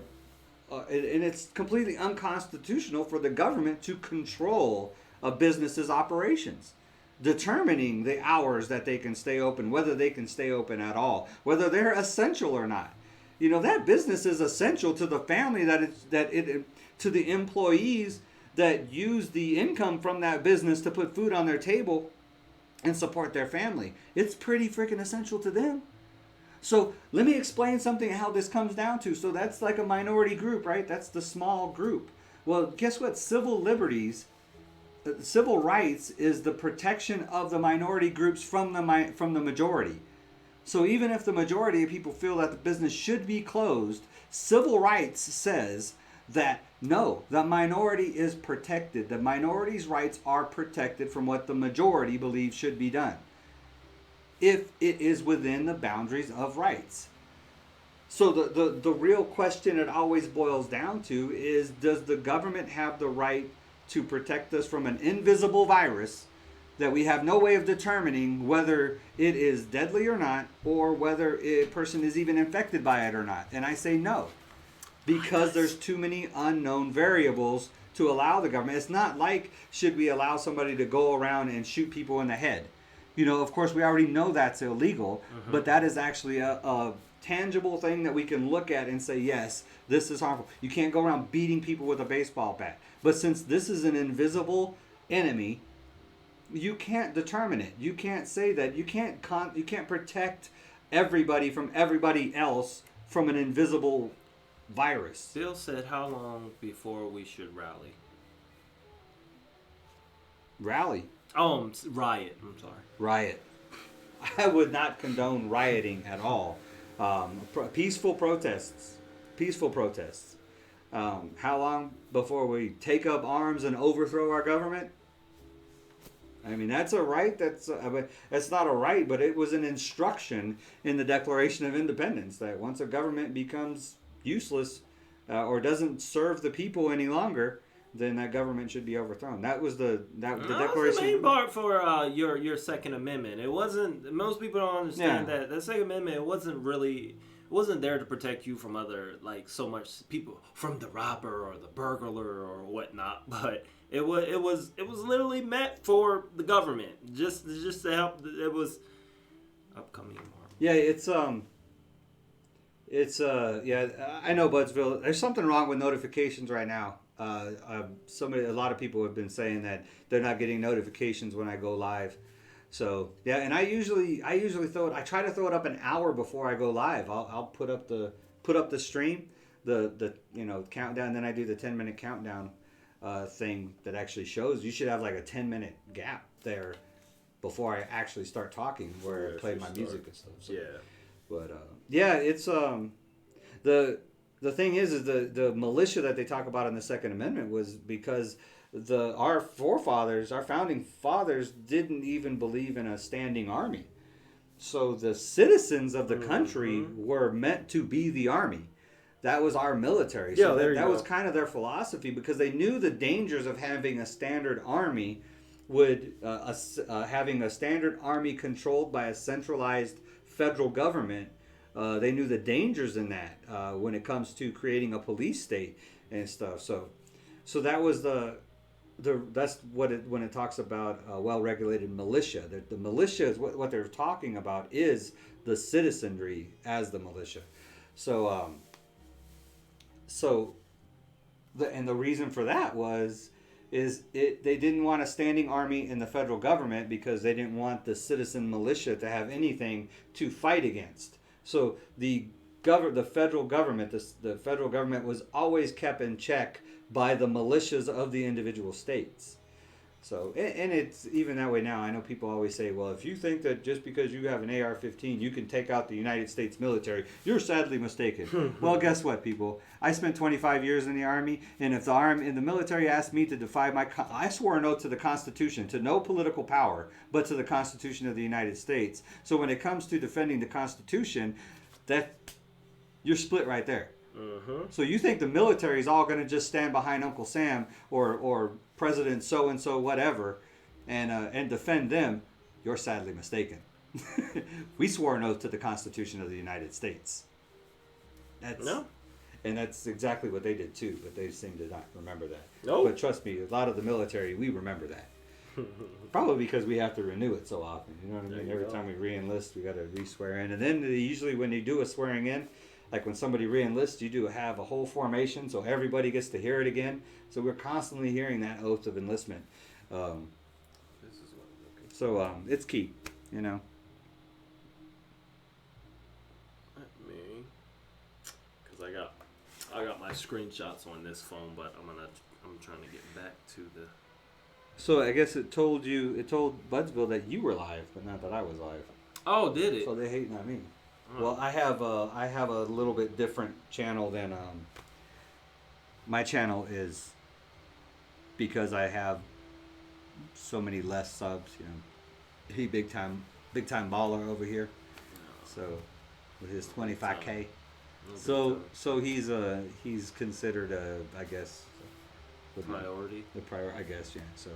And it's completely unconstitutional for the government to control a business's operations, determining the hours that they can stay open, whether they can stay open at all, whether they're essential or not. You know, that business is essential to the family, to the employees that use the income from that business to put food on their table and support their family. It's pretty freaking essential to them. So let me explain something how this comes down to. So that's like a minority group, right? That's the small group. Well, guess what? Civil liberties, civil rights is the protection of the minority groups from the majority. So even if the majority of people feel that the business should be closed, civil rights says that no, the minority is protected. The minority's rights are protected from what the majority believes should be done, if it is within the boundaries of rights. So the real question it always boils down to is, does the government have the right to protect us from an invisible virus that we have no way of determining whether it is deadly or not, or whether a person is even infected by it or not? And I say no, because there's too many unknown variables to allow the government. It's not like, should we allow somebody to go around and shoot people in the head? You know, of course, we already know that's illegal, but that is actually a tangible thing that we can look at and say, yes, this is harmful. You can't go around beating people with a baseball bat. But since this is an invisible enemy, you can't determine it. You can't say that. You can't protect everybody from everybody else from an invisible virus. Bill said, how long before we should rally? Rally. Oh, riot. I'm sorry. Riot. I would not condone rioting at all. Peaceful protests. Peaceful protests. How long before we take up arms and overthrow our government? I mean, that's a right. That's not a right, but it was an instruction in the Declaration of Independence that once a government becomes useless or doesn't serve the people any longer, then that government should be overthrown. That was the Declaration. That's the main part for your Second Amendment. It wasn't. Most people don't understand that the Second Amendment. It wasn't there to protect you from other, like, so much people, from the robber or the burglar or whatnot. But it was literally meant for the government, just to help. It was upcoming tomorrow. Yeah, I know, Budsville. There's something wrong with notifications right now. A lot of people have been saying that they're not getting notifications when I go live. So yeah, and I usually I try to throw it up an hour before I go live. I'll put up the stream, the countdown. Then I do the 10-minute countdown thing that actually shows. You should have like a 10-minute gap there before I actually start talking, where I play my music and stuff. So, but it's the thing is the militia that they talk about in the Second Amendment was because our forefathers, our founding fathers, didn't even believe in a standing army. So the citizens of the country were meant to be the army. That was our military. So that was kind of their philosophy, because they knew the dangers of having a standard army having a standard army controlled by a centralized federal government. They knew the dangers in that when it comes to creating a police state and stuff. So that was that's what when it talks about a well-regulated militia. The militia is what they're talking about is the citizenry as the militia. So the reason for that they didn't want a standing army in the federal government because they didn't want the citizen militia to have anything to fight against. So the federal government was always kept in check by the militias of the individual states. So, and it's even that way now. I know people always say, well, if you think that just because you have an AR-15 you can take out the United States military, you're sadly mistaken. Well, guess what, people? I spent 25 years in the Army, and if the military asked me to defy I swore an oath to the Constitution, to no political power, but to the Constitution of the United States. So when it comes to defending the Constitution, that you're split right there. So you think the military is all going to just stand behind Uncle Sam or President so and so whatever, and defend them? You're sadly mistaken. We swore an oath to the Constitution of the United States. And that's exactly what they did too, but they seem to not remember that. No. But trust me, a lot of the military, we remember that. Probably because we have to renew it so often. You know what I mean? Every time we re-enlist, we got to re-swear in. And then usually when you do a swearing in, like when somebody re-enlists, you do have a whole formation so everybody gets to hear it again. So we're constantly hearing that oath of enlistment. So it's key, you know. Because I got my screenshots on this phone, but I'm trying to get back to the. So I guess it told Budsville that you were live, but not that I was live. Oh, did it? So they hating on me. Well, I have a little bit different channel than my channel is, because I have so many less subs. You know, he big time baller over here. So with his 25K. So he's considered I guess priority. The priority, I guess, yeah. So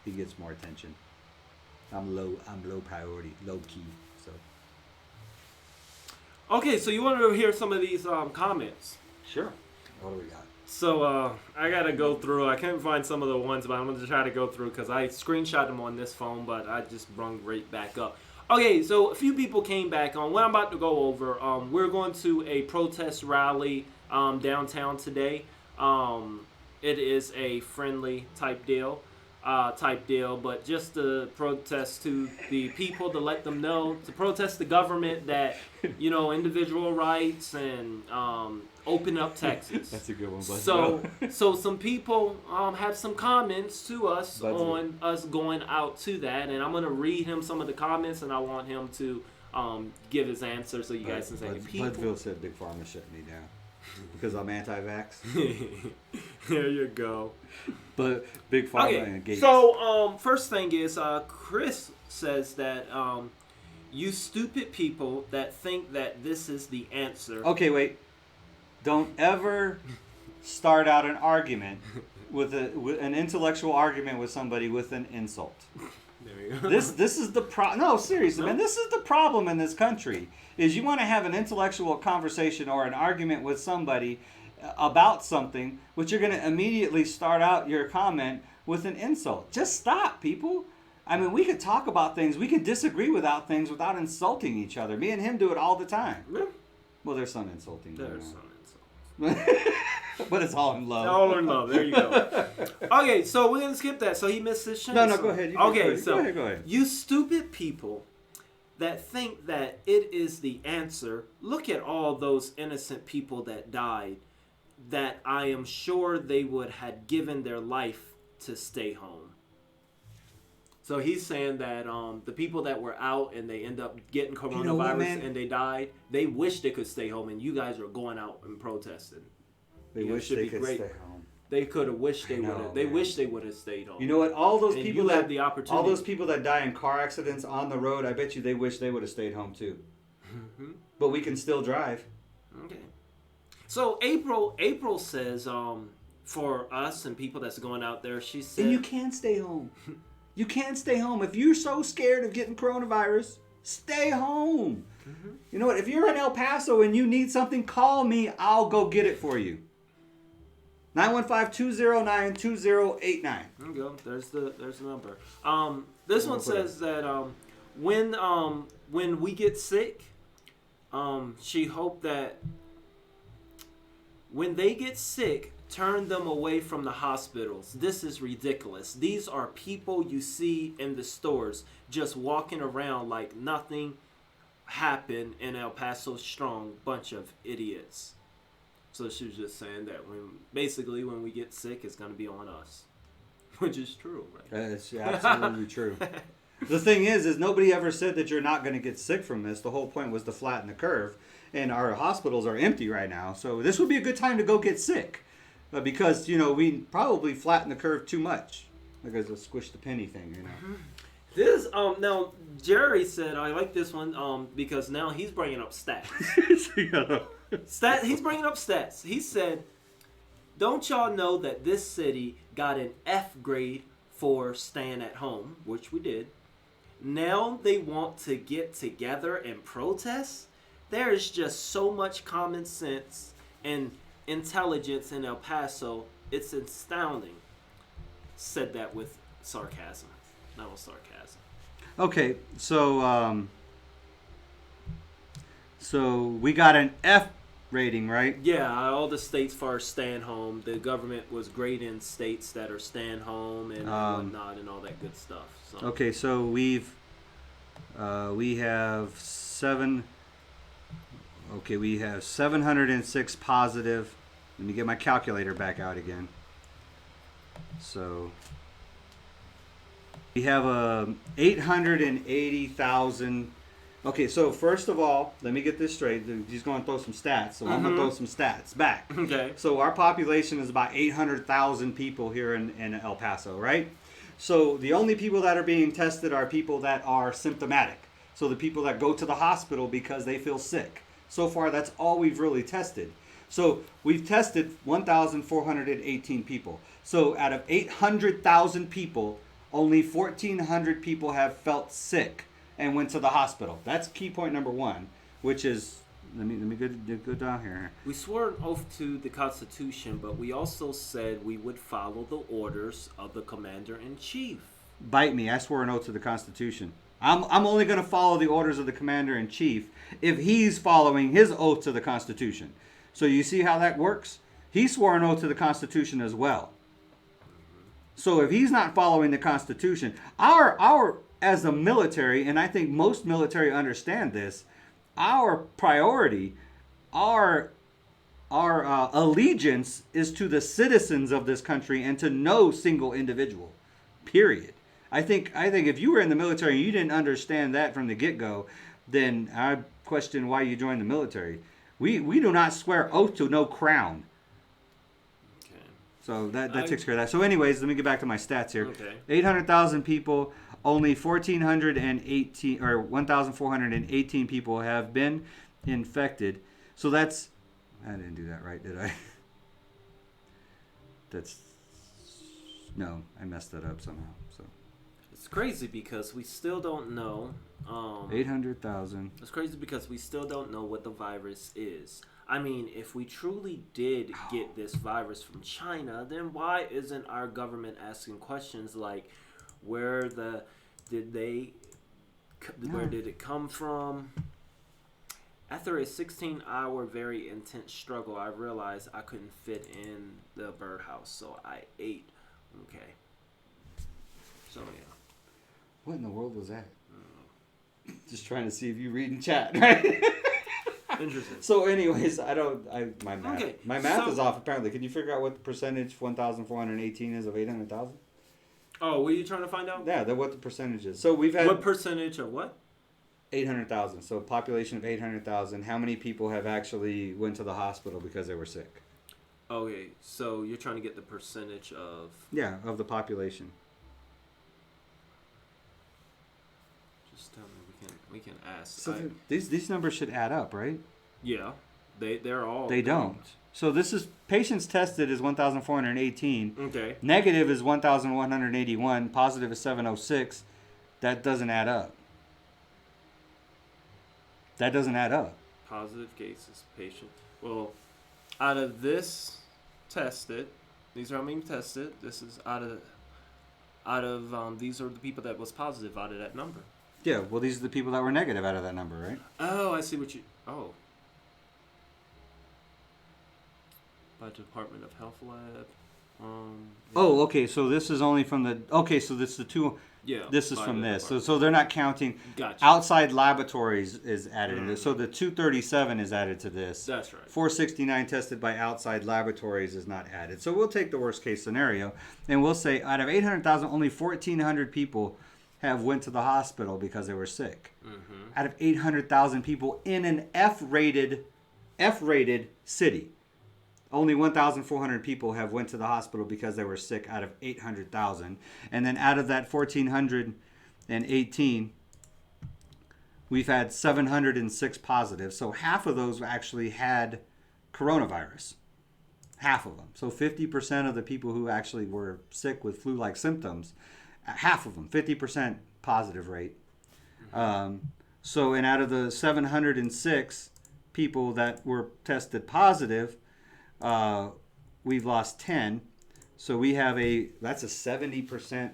he gets more attention. I'm low priority, low key. So okay, so you wanted to hear some of these comments? Sure. What do we got? So I gotta go through. I can't find some of the ones, but I'm gonna try to go through because I screenshot them on this phone, but I just brung right back up. Okay, so a few people came back on what I'm about to go over. We're going to a protest rally downtown today. It is a friendly type deal, but just to protest to the people, to let them know, to protest the government that, you know, individual rights and open up Texas. That's a good one, Budsville. So some people have some comments to us on us going out to that, and I'm gonna read him some of the comments, and I want him to give his answer so you guys can say, people. Budsville said Big Pharma shut me down because I'm anti-vax. There you go. But Big Pharma and Gates. So first thing is Chris says that you stupid people that think that this is the answer. Okay, wait. Don't ever start out an argument with an intellectual argument with somebody with an insult. There you go. This is the problem. No, seriously, man. This is the problem in this country. Is you want to have an intellectual conversation or an argument with somebody about something, but you're going to immediately start out your comment with an insult. Just stop, people. I mean, we could talk about things. We could disagree without things without insulting each other. Me and him do it all the time. Yeah. Well, there's some insulting. There's some insulting. But it's all in love. All in love. There you go. Okay, so we're gonna skip that. So he missed his chance. No, go ahead. Go ahead. You stupid people that think that it is the answer. Look at all those innocent people that died. That I am sure they would have given their life to stay home. So he's saying that the people that were out and they end up getting coronavirus and they died, they wish they could stay home, and you guys are going out and protesting. They wish they could stay home. They could have wished they would have. They wish they would have stayed home. You know what? All those people that the opportunity. All those people that die in car accidents on the road, I bet you they wish they would have stayed home too. But we can still drive. Okay. So April says for us and people that's going out there, she said, and you can stay home. You can't stay home. If you're so scared of getting coronavirus, stay home. Mm-hmm. You know what? If you're in El Paso and you need something, call me. I'll go get it for you. 915-209-2089. There you go. There's the number. This one says that when we get sick, she hoped that when they get sick, turn them away from the hospitals. This is ridiculous. These are people you see in the stores just walking around like nothing happened in El Paso Strong. Bunch of idiots. So she was just saying that when we get sick, it's going to be on us. Which is true, right? That's absolutely true. The thing is nobody ever said that you're not going to get sick from this. The whole point was to flatten the curve. And our hospitals are empty right now. So this would be a good time to go get sick. Because, we probably flatten the curve too much. Like it's a squish the penny thing, This, now, Jerry said, I like this one because now he's bringing up stats. He's bringing up stats. He said, don't y'all know that this city got an F grade for staying at home, which we did. Now they want to get together and protest? There is just so much common sense and intelligence in El Paso. It's astounding. Said that with sarcasm. That was sarcasm. Okay, so we got an F rating, right? Yeah, all the states for staying home. The government was grading states that are staying home and whatnot and all that good stuff. So. Okay, so we have 706 positive. Let me get my calculator back out again. So we have 880,000. Okay, so first of all, let me get this straight. He's going to throw some stats, so I'm going to throw some stats back. Okay. So our population is about 800,000 people here in El Paso, right? So the only people that are being tested are people that are symptomatic. So the people that go to the hospital because they feel sick. So far, that's all we've really tested. So we've tested 1,418 people. So out of 800,000 people, only 1,400 people have felt sick and went to the hospital. That's key point number one, which is, let me go down here. We swore an oath to the Constitution, but we also said we would follow the orders of the Commander-in-Chief. Bite me, I swore an oath to the Constitution. I'm only going to follow the orders of the Commander-in-Chief if he's following his oath to the Constitution. So you see how that works? He swore an oath to the Constitution as well. So if he's not following the Constitution, our as a military, and I think most military understand this, our priority, our allegiance is to the citizens of this country and to no single individual. Period. I think if you were in the military and you didn't understand that from the get-go, then I question why you joined the military. We do not swear oath to no crown. Okay. So that takes care of that. So anyways, let me get back to my stats here. Okay. 800,000 people, only 1,418 people have been infected. So that's, I didn't do that right, did I? No, I messed that up somehow. So It's crazy because we still don't know. 800,000. It's crazy because we still don't know what the virus is. I mean, if we truly did get this virus from China, then why isn't our government asking questions like, where did it come from? After a 16-hour very intense struggle, I realized I couldn't fit in the birdhouse, so I ate. Okay. So yeah. What in the world was that? Just trying to see if you read in chat, right? Interesting. So anyways, my math. Okay, My math so- is off apparently. Can you figure out what the percentage 1,418 is of 800,000? Oh, what are you trying to find out? Yeah, what the percentage is. So we've had What percentage of what? 800,000. So population of 800,000. How many people have actually went to the hospital because they were sick? Okay, so you're trying to get the percentage of... Yeah, of the population. Just tell me, we can ask. So these numbers should add up, right? Yeah, they're all... They don't. So this is patients tested is 1,418. Okay. Negative is 1,181. Positive is 706. That doesn't add up. That doesn't add up. Positive cases, patient. Well, out of this tested, these are how many tested. This is out of these are the people that was positive out of that number. Yeah, well, these are the people that were negative out of that number, right? Oh, I see what you... Oh. By Department of Health Lab. Oh, okay. So this is only from the... Okay, so this is the two... Yeah. This is by from the this. department. So they're not counting... Gotcha. Outside laboratories is added in this. So the 237 is added to this. That's right. 469 tested by outside laboratories is not added. So we'll take the worst case scenario, and we'll say out of 800,000, only 1,400 people have went to the hospital because they were sick. Mm-hmm. Out of 800,000 people in an F-rated city, only 1,400 people have went to the hospital because they were sick out of 800,000. And then out of that 1,418, we've had 706 positives. So half of those actually had coronavirus. Half of them. So 50% of the people who actually were sick with flu-like symptoms, half of them, 50% positive rate. And out of the 706 people that were tested positive, we've lost 10. So we have that's a 70%.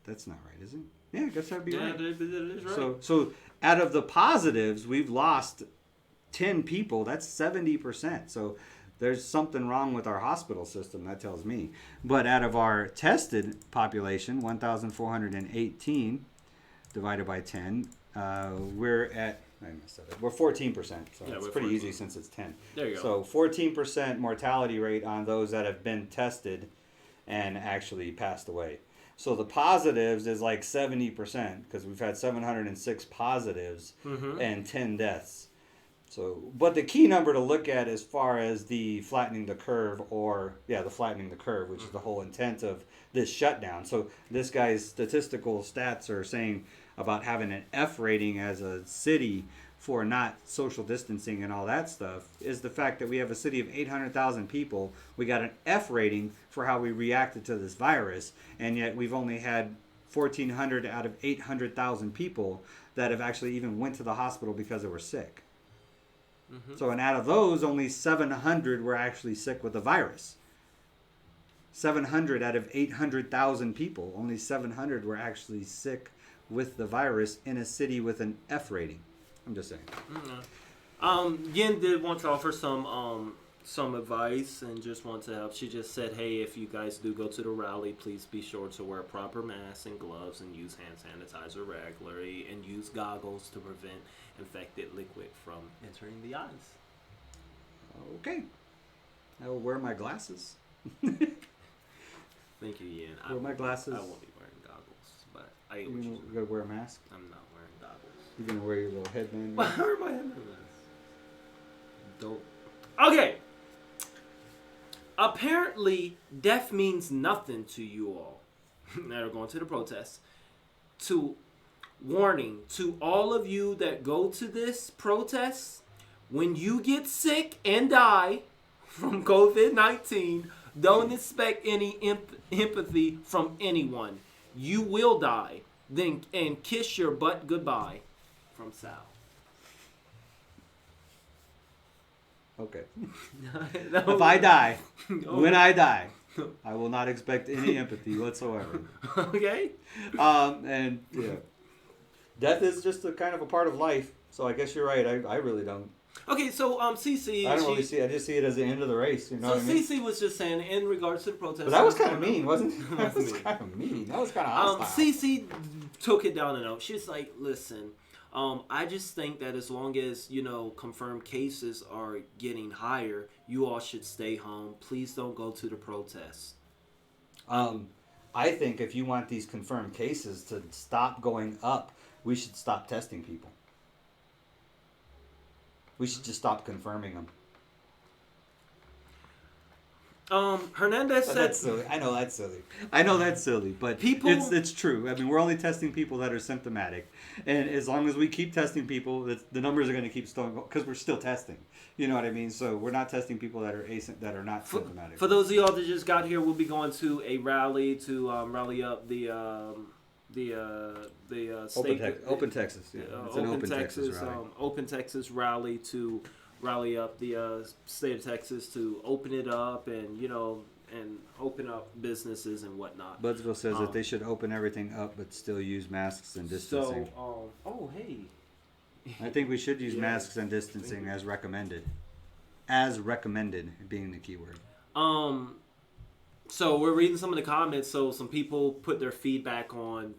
That's not right, is it? Yeah, I guess that'd be right. Yeah, that is right. So out of the positives, we've lost 10 people. That's 70%. So there's something wrong with our hospital system, that tells me. But out of our tested population, 1,418 divided by 10, we're at, I messed that up. We're 14%. So Yeah, it's we're pretty 14. easy since it's 10. There you go. So 14% mortality rate on those that have been tested and actually passed away. So the positives is like 70% because we've had 706 positives and 10 deaths. So, but the key number to look at as far as the flattening the curve, the flattening the curve, which is the whole intent of this shutdown. So this guy's statistical stats are saying about having an F rating as a city for not social distancing and all that stuff is the fact that we have a city of 800,000 people. We got an F rating for how we reacted to this virus, and yet we've only had 1,400 out of 800,000 people that have actually even went to the hospital because they were sick. So, and out of those, only 700 were actually sick with the virus. 700 out of 800,000 people, only 700 were actually sick with the virus in a city with an F rating. I'm just saying. Yen did want to offer some advice and just want to help. She just said, hey, if you guys do go to the rally, please be sure to wear proper masks and gloves and use hand sanitizer regularly and use goggles to prevent infected liquid from entering the eyes. Okay. I will wear my glasses. Thank you, Yen. Wear my glasses. I won't be wearing goggles, but I get You what gonna, you're saying. gotta wear a mask? I'm not wearing goggles. You gonna wear your little headband? Why are my headbands? Don't. Okay. Apparently, death means nothing to you all that are going to the protests. Warning to all of you that go to this protest, when you get sick and die from COVID-19, don't expect any empathy from anyone. You will die. And kiss your butt goodbye. From Sal. Okay. No. If I die, when I die, I will not expect any empathy whatsoever. Okay. And yeah, death is just a kind of a part of life. So I guess you're right. I really don't. Okay, so CC. I don't really see. I just see it as the end of the race. You know So what I mean? CC was just saying in regards to the protest. But that was kind of mean, wasn't it? That was kind of mean. That was kind of hostile. CC took it down a note. She's like, listen. I just think that as long as, confirmed cases are getting higher, you all should stay home. Please don't go to the protests. I think if you want these confirmed cases to stop going up, we should stop testing people. We should just stop confirming them. Hernandez said... That's silly. I know that's silly. But it's true. I mean, we're only testing people that are symptomatic. And as long as we keep testing people, the numbers are going to keep going because we're still testing. You know what I mean? So we're not testing people that are not symptomatic. For those of y'all that just got here, we'll be going to a rally to rally up the state... Open Texas. Yeah. It's an Open Texas rally. Open Texas rally to... rally up the state of Texas to open it up and open up businesses and whatnot. Budsville says that they should open everything up but still use masks and distancing. So, hey. I think we should use masks and distancing as recommended. As recommended being the key word. So we're reading some of the comments. So some people put their feedback on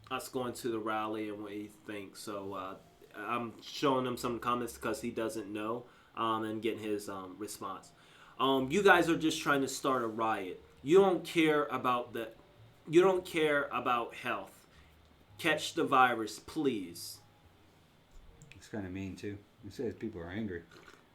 us going to the rally and what he thinks. So I'm showing him some comments because he doesn't know and getting his response. You guys are just trying to start a riot. You don't care about health. Catch the virus, please. It's kind of mean too. He says people are angry.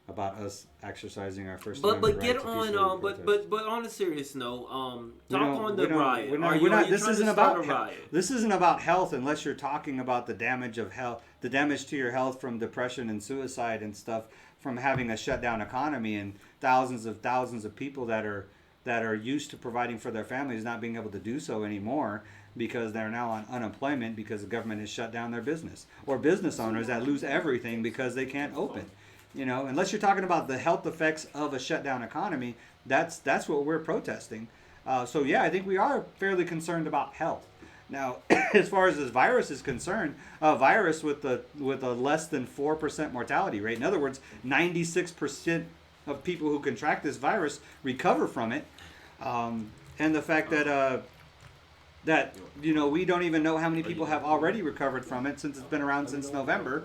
about us exercising our First But Amendment get right to on peacefully protest. but on a serious note, We talk don't- on we the don't- riot. we're not- Are we're you not- trying this to isn't start about a health. riot? This isn't about health unless you're talking about the damage of health, the damage to your health from depression and suicide and stuff from having a shutdown economy and thousands of people that are used to providing for their families not being able to do so anymore because they're now on unemployment because the government has shut down their business, or business owners that lose everything because they can't open. Unless you're talking about the health effects of a shutdown economy, that's what we're protesting. So yeah, I think we are fairly concerned about health. Now, as far as this virus is concerned, a virus with a less than 4% mortality rate. In other words, 96% of people who contract this virus recover from it, and the fact that we don't even know how many people have already recovered from it since it's been around since November.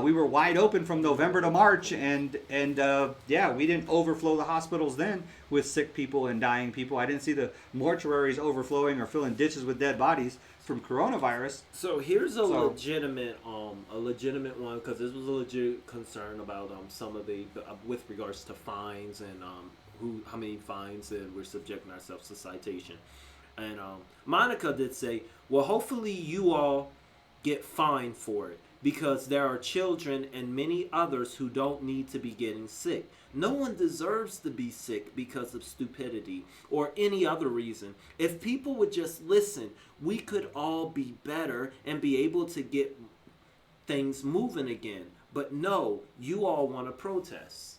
We were wide open from November to March, and we didn't overflow the hospitals then with sick people and dying people. I didn't see the mortuaries overflowing or filling ditches with dead bodies from coronavirus. So here's a legitimate one, because this was a legit concern about some of the with regards to fines and how many fines and we're subjecting ourselves to citation. And Monica did say, well, hopefully you all get fined for it, because there are children and many others who don't need to be getting sick. No one deserves to be sick because of stupidity or any other reason. If people would just listen, we could all be better and be able to get things moving again. But no, you all want to protest.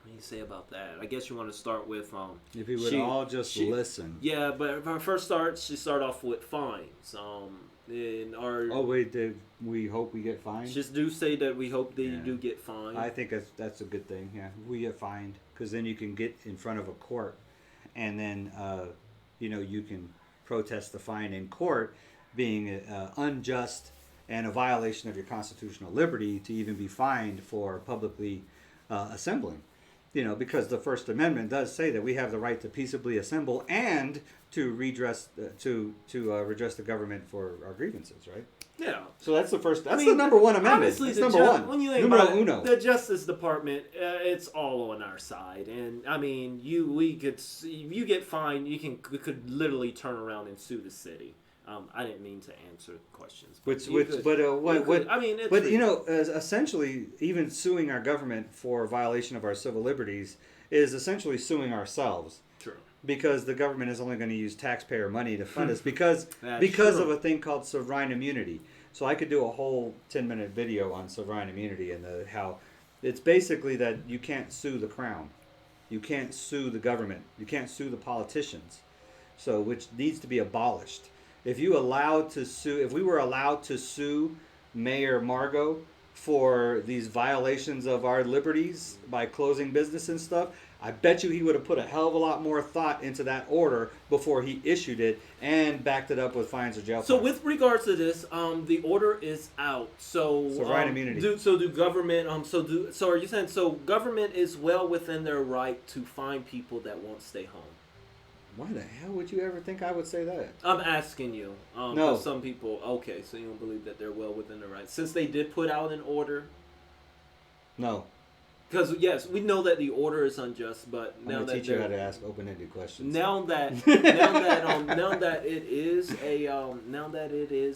What do you say about that? I guess you want to start with if we would all just listen. Yeah, but her first she started off with fines. We hope we get fined. Just do say that we hope that you do get fined. I think that's a good thing. Yeah, we get fined because then you can get in front of a court, and then you can protest the fine in court being unjust and a violation of your constitutional liberty to even be fined for publicly assembling. Because the First Amendment does say that we have the right to peaceably assemble and to redress redress the government for our grievances, right? Yeah. So that's the first. That's the number one amendment. Honestly, that's number one. When you think Numero about it, uno. the Justice Department, it's all on our side, and I mean, you get fined, you could literally turn around and sue the city. I didn't mean to answer questions. Essentially, even suing our government for violation of our civil liberties is essentially suing ourselves. True. Because the government is only going to use taxpayer money to fund us because of a thing called sovereign immunity. So I could do a whole 10-minute video on sovereign immunity and how it's basically that you can't sue the crown, you can't sue the government, you can't sue the politicians. So which needs to be abolished. If we were allowed to sue Mayor Margot for these violations of our liberties by closing business and stuff, I bet you he would have put a hell of a lot more thought into that order before he issued it and backed it up with fines or jail. So with regards to this, the order is out. So right immunity. Do government? So are you saying government is well within their right to fine people that won't stay home? Why the hell would you ever think I would say that? I'm asking you. No. Some people. Okay, so you don't believe that they're well within their right since they did put out an order. No. Because yes, we know that the order is unjust, but I'm gonna teach you how to ask open-ended questions. Now that it is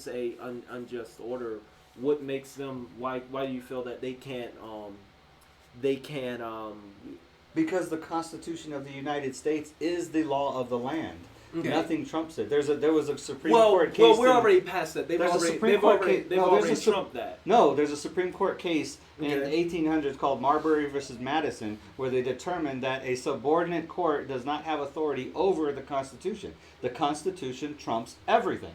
a unjust order, what makes them? Why do you feel that they can't? Because the Constitution of the United States is the law of the land. Okay. Nothing trumps it. There was a Supreme Court case. Well, we're already past that. They've already trumped that. No, there's a Supreme Court case in Okay. the 1800s called Marbury versus Madison, where they determined that a subordinate court does not have authority over the Constitution. The Constitution trumps everything.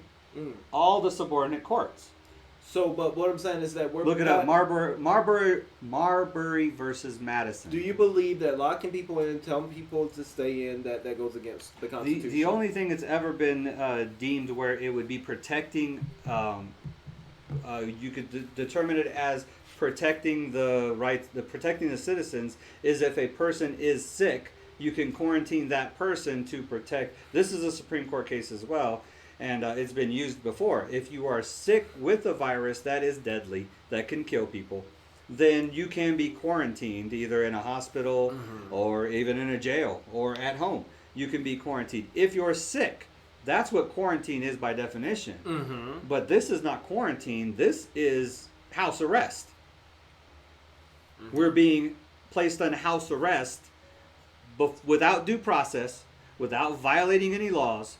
All the subordinate courts. So, but what I'm saying is that we're Look it up. Marbury versus Madison. Do you believe that locking people in, telling people to stay in, that goes against the Constitution? The only thing that's ever been deemed where it would be protecting, you could determine it as protecting the rights, protecting the citizens, is if a person is sick, you can quarantine that person to protect. This is a Supreme Court case as well. And it's been used before. If you are sick with a virus that is deadly, that can kill people, then you can be quarantined either in a hospital or even in a jail or at home. You can be quarantined. If you're sick, that's what quarantine is by definition. But this is not quarantine. This is house arrest. We're being placed on house arrest without due process, without violating any laws.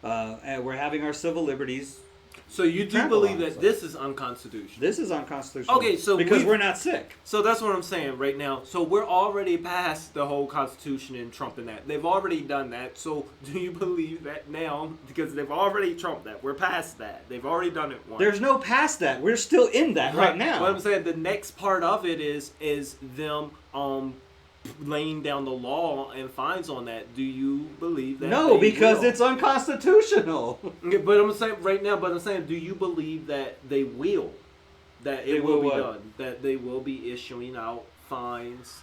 And we're having our civil liberties. So you do believe that this is unconstitutional? This is unconstitutional. Okay, so because we're not sick. So that's what I'm saying right now. So we're already past the whole Constitution and Trump and that. They've already done that. So do you believe that now? Because they've already trumped that. We're past that. They've already done it once. There's no past that. We're still in that right now. What I'm saying, the next part of it is them laying down the law and fines on that. Do you believe that? No, because it's unconstitutional. But I'm saying right now. But I'm saying, do you believe that they will? That it will be done. That they will be issuing out fines.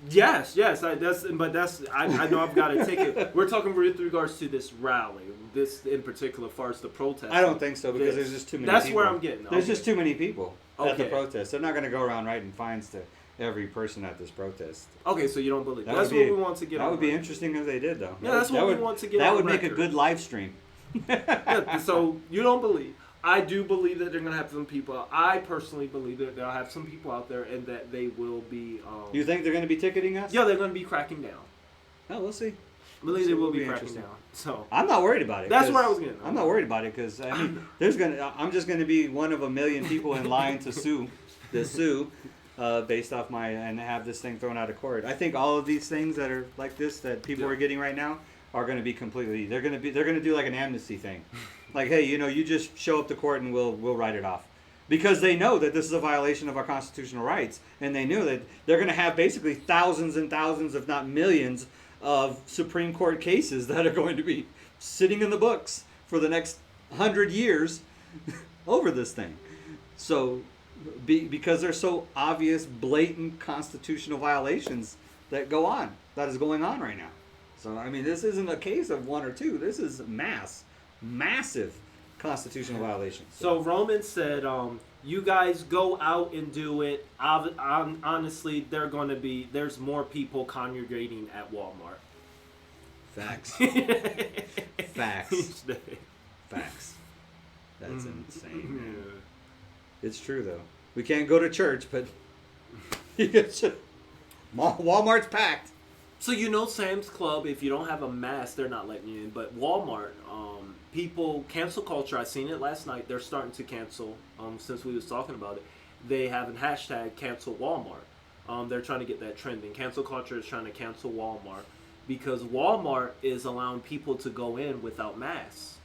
Yes. I know I've got a ticket. We're talking with regards to this rally. This in particular, as far as the protest. I don't think so because there's just too many. That's people. where I'm getting. There's just too many people at the protest. They're not going to go around writing fines to every person at this protest. Okay, so you don't believe that's what we want to get. That would be interesting if they did, though. Yeah, that's what we want to get. That would make a good live stream. Yeah, so you don't believe. I do believe that they're going to have some people. I personally believe that they'll have some people out there and that they will be. You think they're going to be ticketing us? Yeah, they're going to be cracking down. Oh, we'll see. I believe they will be cracking down. So I'm not worried about it. That's where I was getting. I'm not worried about it because I mean, I'm just going to be one of a million people in line to sue, based off and have this thing thrown out of court. I think all of these things that are like this that people are getting right now are going to be completely. They're going to do like an amnesty thing, like, hey, you just show up to court and we'll write it off, because they know that this is a violation of our constitutional rights, and they knew that they're going to have basically thousands and thousands, if not millions, of Supreme Court cases that are going to be sitting in the books for the next 100 years over this thing. So, because there's so obvious, blatant constitutional violations that is going on right now. So, I mean, this isn't a case of one or two. This is massive constitutional violations. So Roman said, you guys go out and do it. Honestly, there's more people congregating at Walmart. Facts. Facts. That's insane, man. Yeah. It's true, though. We can't go to church, but Walmart's packed. So Sam's Club, if you don't have a mask, they're not letting you in. But Walmart, people, cancel culture, I seen it last night. They're starting to cancel, since we was talking about it. They have a hashtag cancel Walmart. They're trying to get that trending. Cancel culture is trying to cancel Walmart because Walmart is allowing people to go in without masks.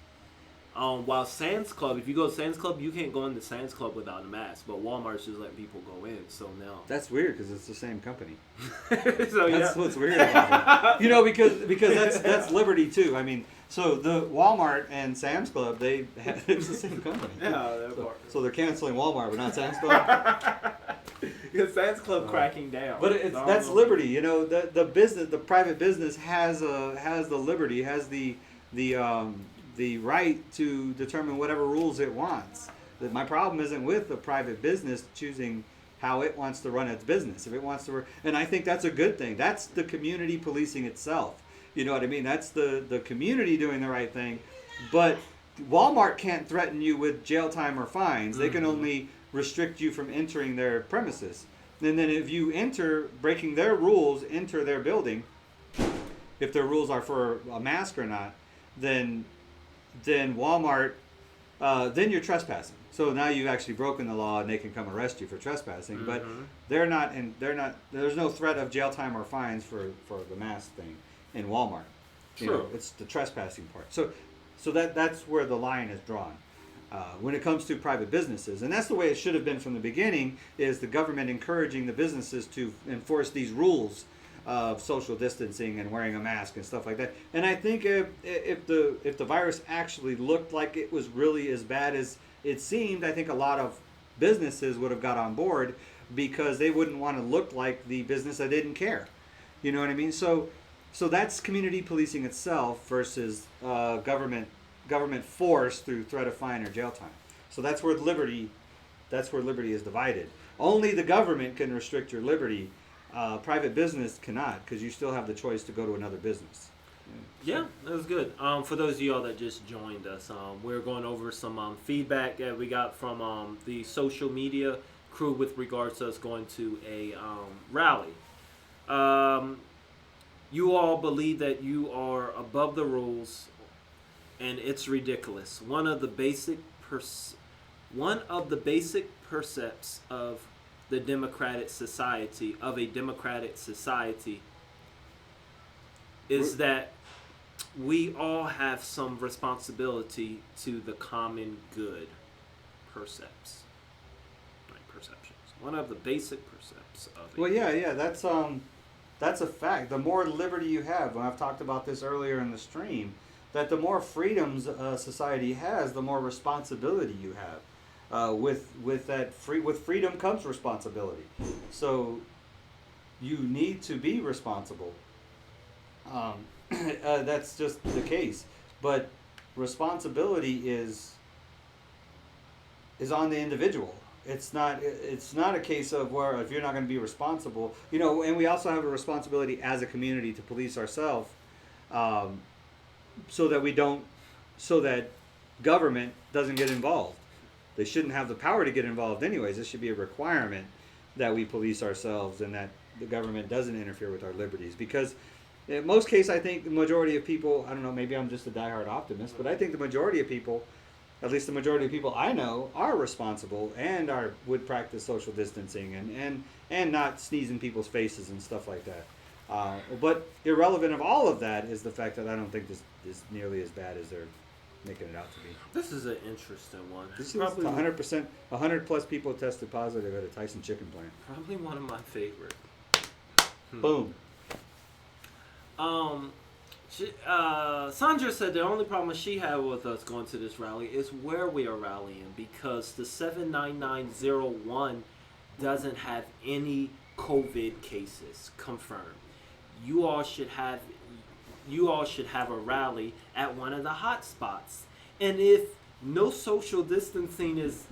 While Sam's Club, if you go to Sam's Club, you can't go into Sam's Club without a mask. But Walmart's just letting people go in. So now that's weird because it's the same company. So that's what's weird about it. Because that's liberty too. I mean, so the Walmart and Sam's Club, it's the same company. Yeah, so they're canceling Walmart, but not Sam's Club. Because Sam's Club cracking down. But that's liberty. The private business has the liberty, has the right to determine whatever rules it wants. My problem isn't with the private business choosing how it wants to run its business. If it wants to, and I think that's a good thing. That's the community policing itself. You know what I mean? That's the community doing the right thing. But Walmart can't threaten you with jail time or fines. They can only restrict you from entering their premises. And then if you breaking their rules, enter their building, if their rules are for a mask or not, then Walmart, then you're trespassing. So now you've actually broken the law, and they can come arrest you for trespassing. But there's no threat of jail time or fines for the mask thing in Walmart. True. It's the trespassing part. So that's where the line is drawn. When it comes to private businesses, and that's the way it should have been from the beginning, is the government encouraging the businesses to enforce these rules of social distancing and wearing a mask and stuff like that. And I think if the virus actually looked like it was really as bad as it seemed, I think a lot of businesses would have got on board because they wouldn't want to look like the business that didn't care. You know what I mean? So that's community policing itself versus government force through threat of fine or jail time. So that's where liberty that's where liberty is divided. Only the government can restrict your liberty. Private business cannot, because you still have the choice to go to another business. Yeah, that was good. For those of y'all that just joined us, we're going over some feedback that we got from the social media crew with regards to us going to a rally. You all believe that you are above the rules, and it's ridiculous. One of the basic percepts of the democratic society, is that we all have some responsibility to the common good. Perceptions. One of the basic percepts of it. Well, yeah, that's a fact. The more liberty you have, and I've talked about this earlier in the stream, that the more freedoms a society has, the more responsibility you have. With freedom comes responsibility. So you need to be responsible. That's just the case. But responsibility is on the individual. It's not a case of where if you're not going to be responsible, and we also have a responsibility as a community to police ourselves, so that government doesn't get involved. They shouldn't have the power to get involved anyways. This should be a requirement that we police ourselves and that the government doesn't interfere with our liberties. Because in most cases, I think the majority of people, I don't know, maybe I'm just a diehard optimist, but I think the majority of people, at least the majority of people I know, are responsible and would practice social distancing and not sneeze in people's faces and stuff like that. But irrelevant of all of that is the fact that I don't think this is nearly as bad as they're making it out to be. This is an interesting one. This is 100%, 100 plus people tested positive at a Tyson chicken plant. Probably one of my favorite. Boom. Sandra said the only problem she had with us going to this rally is where we are rallying, because the 79901 doesn't have any COVID cases confirmed. You all should have a rally at one of the hot spots. And if no social distancing is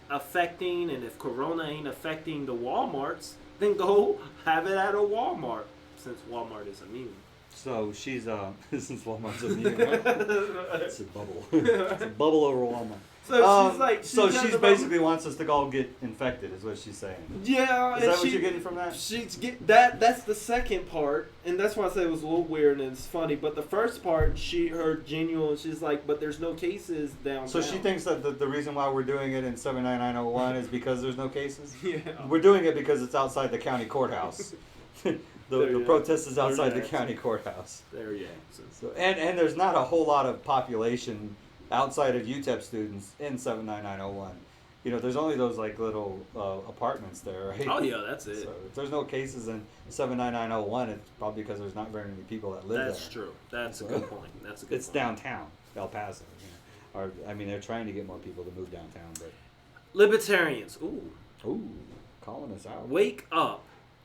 affecting, and if Corona ain't affecting the Walmarts, then go have it at a Walmart, since Walmart is immune. So she's since Walmart's immune, right? It's a bubble. It's a bubble over Walmart. So she's basically wants us to all get infected, is what she's saying. Yeah, is that what you're getting from that? That's the second part, and that's why I say it was a little weird and it's funny. But the first part, her genuine. She's like, but there's no cases downtown. So she thinks that the reason why we're doing it in 79901 is because there's no cases. Yeah, we're doing it because it's outside the county courthouse. The protest is outside the county courthouse. There you go. And there's not a whole lot of population outside of UTEP students in 79901. There's only those like little apartments there, right? Oh yeah, that's it. So if there's no cases in 79901, it's probably because there's not very many people that live there. That's true. That's a good point. It's downtown El Paso. They're trying to get more people to move downtown, but libertarians. Ooh, calling us out. Wake up.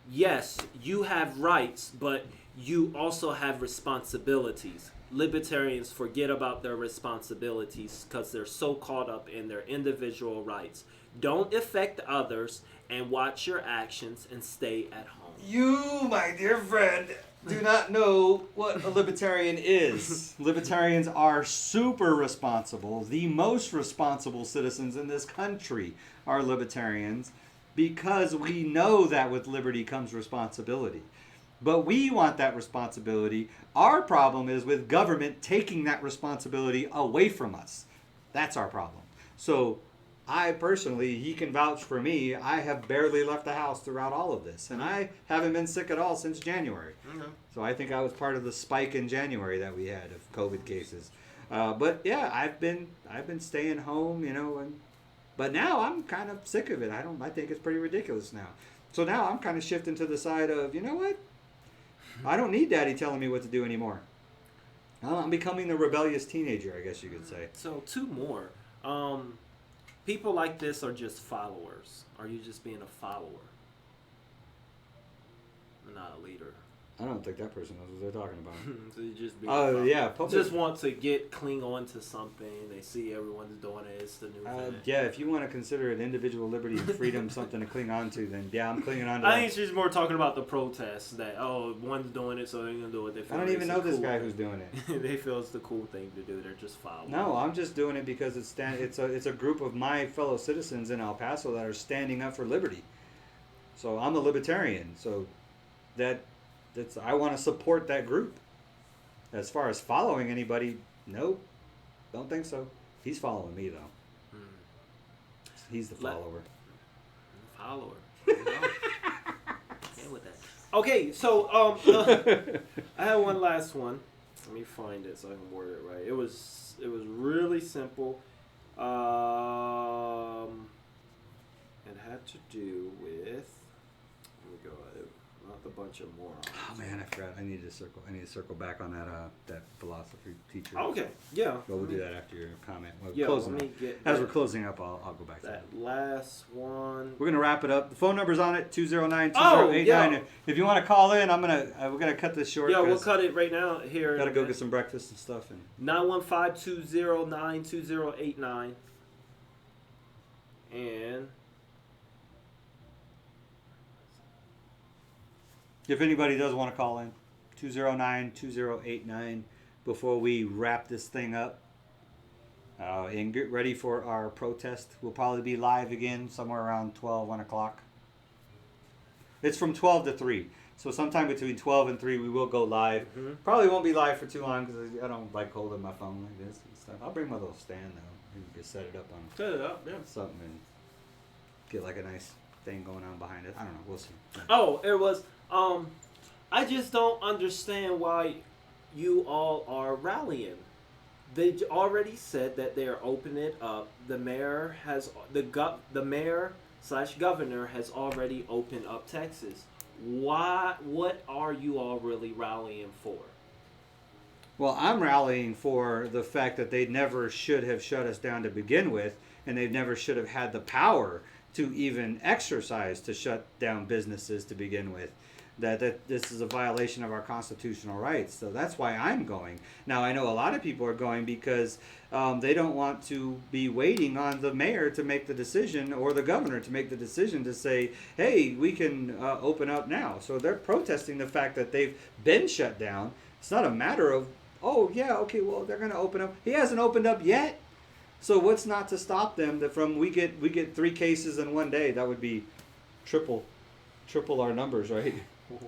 Yes, you have rights, but you also have responsibilities. Libertarians forget about their responsibilities because they're so caught up in their individual rights. Don't affect others and watch your actions and stay at home. You, my dear friend, do not know what a libertarian is. Libertarians are super responsible. The most responsible citizens in this country are libertarians, because we know that with liberty comes responsibility. But we want that responsibility. Our problem is with government taking that responsibility away from us. That's our problem. So I personally, he can vouch for me, I have barely left the house throughout all of this. And I haven't been sick at all since January. Mm-hmm. So I think I was part of the spike in January that we had of COVID cases. But yeah, I've been staying home, but now I'm kind of sick of it. I think it's pretty ridiculous now. So now I'm kind of shifting to the side of, you know what? I don't need daddy telling me what to do anymore. I'm becoming the rebellious teenager, I guess you could say. So two more. People like this are just followers. Are you just being a follower? Not a leader. I don't think that person knows what they're talking about. So you just be public. just want to cling on to something. They see everyone's doing it. It's the new thing. Yeah, if you want to consider it individual liberty and freedom something to cling on to, then yeah, I'm clinging on to I that. think she's more talking about the protests that one's doing it, so they're gonna do it. They feel I don't even know this guy who's doing it. They feel it's the cool thing to do. They're just following. No, I'm just doing it because it's a group of my fellow citizens in El Paso that are standing up for liberty. So I'm a libertarian. So I want to support that group. As far as following anybody, nope, don't think so. He's following me though. He's the follower. Follower. Yeah, with that. Okay, so I have one last one. Let me find it so I can word it right. It was really simple. It had to do with. Let me go. Not a bunch of morons. Oh man, I forgot. I need to circle back on that philosophy teacher. Okay, yeah. But we'll do that after your comment. As we're closing up, I'll go back to that last one. We're gonna wrap it up. The phone number's on it: 209-2089. If you want to call in, we're gonna cut this short. Yeah, we'll cut it right now. Here. Gotta go get some breakfast and stuff. 915-209-2089. And if anybody does want to call in, 209-2089, before we wrap this thing up. And get ready for our protest. We'll probably be live again somewhere around 1 o'clock. It's from 12 to 3. So sometime between 12 and 3 we will go live. Mm-hmm. Probably won't be live for too long because I don't like holding my phone like this and stuff. I'll bring my little stand though. You can set it up on something and get like a nice thing going on behind it. I don't know. We'll see. Oh, it was... I just don't understand why you all are rallying. They already said that they are opening it up. The mayor / governor has already opened up Texas. Why? What are you all really rallying for? Well, I'm rallying for the fact that they never should have shut us down to begin with, and they never should have had the power to even exercise to shut down businesses to begin with. That this is a violation of our constitutional rights. So that's why I'm going. Now, I know a lot of people are going because they don't want to be waiting on the mayor to make the decision or the governor to make the decision to say, hey, we can open up now. So they're protesting the fact that they've been shut down. It's not a matter of, oh, yeah, okay, well, they're going to open up. He hasn't opened up yet. So what's not to stop them from we get 3 cases in one day? That would be triple our numbers, right?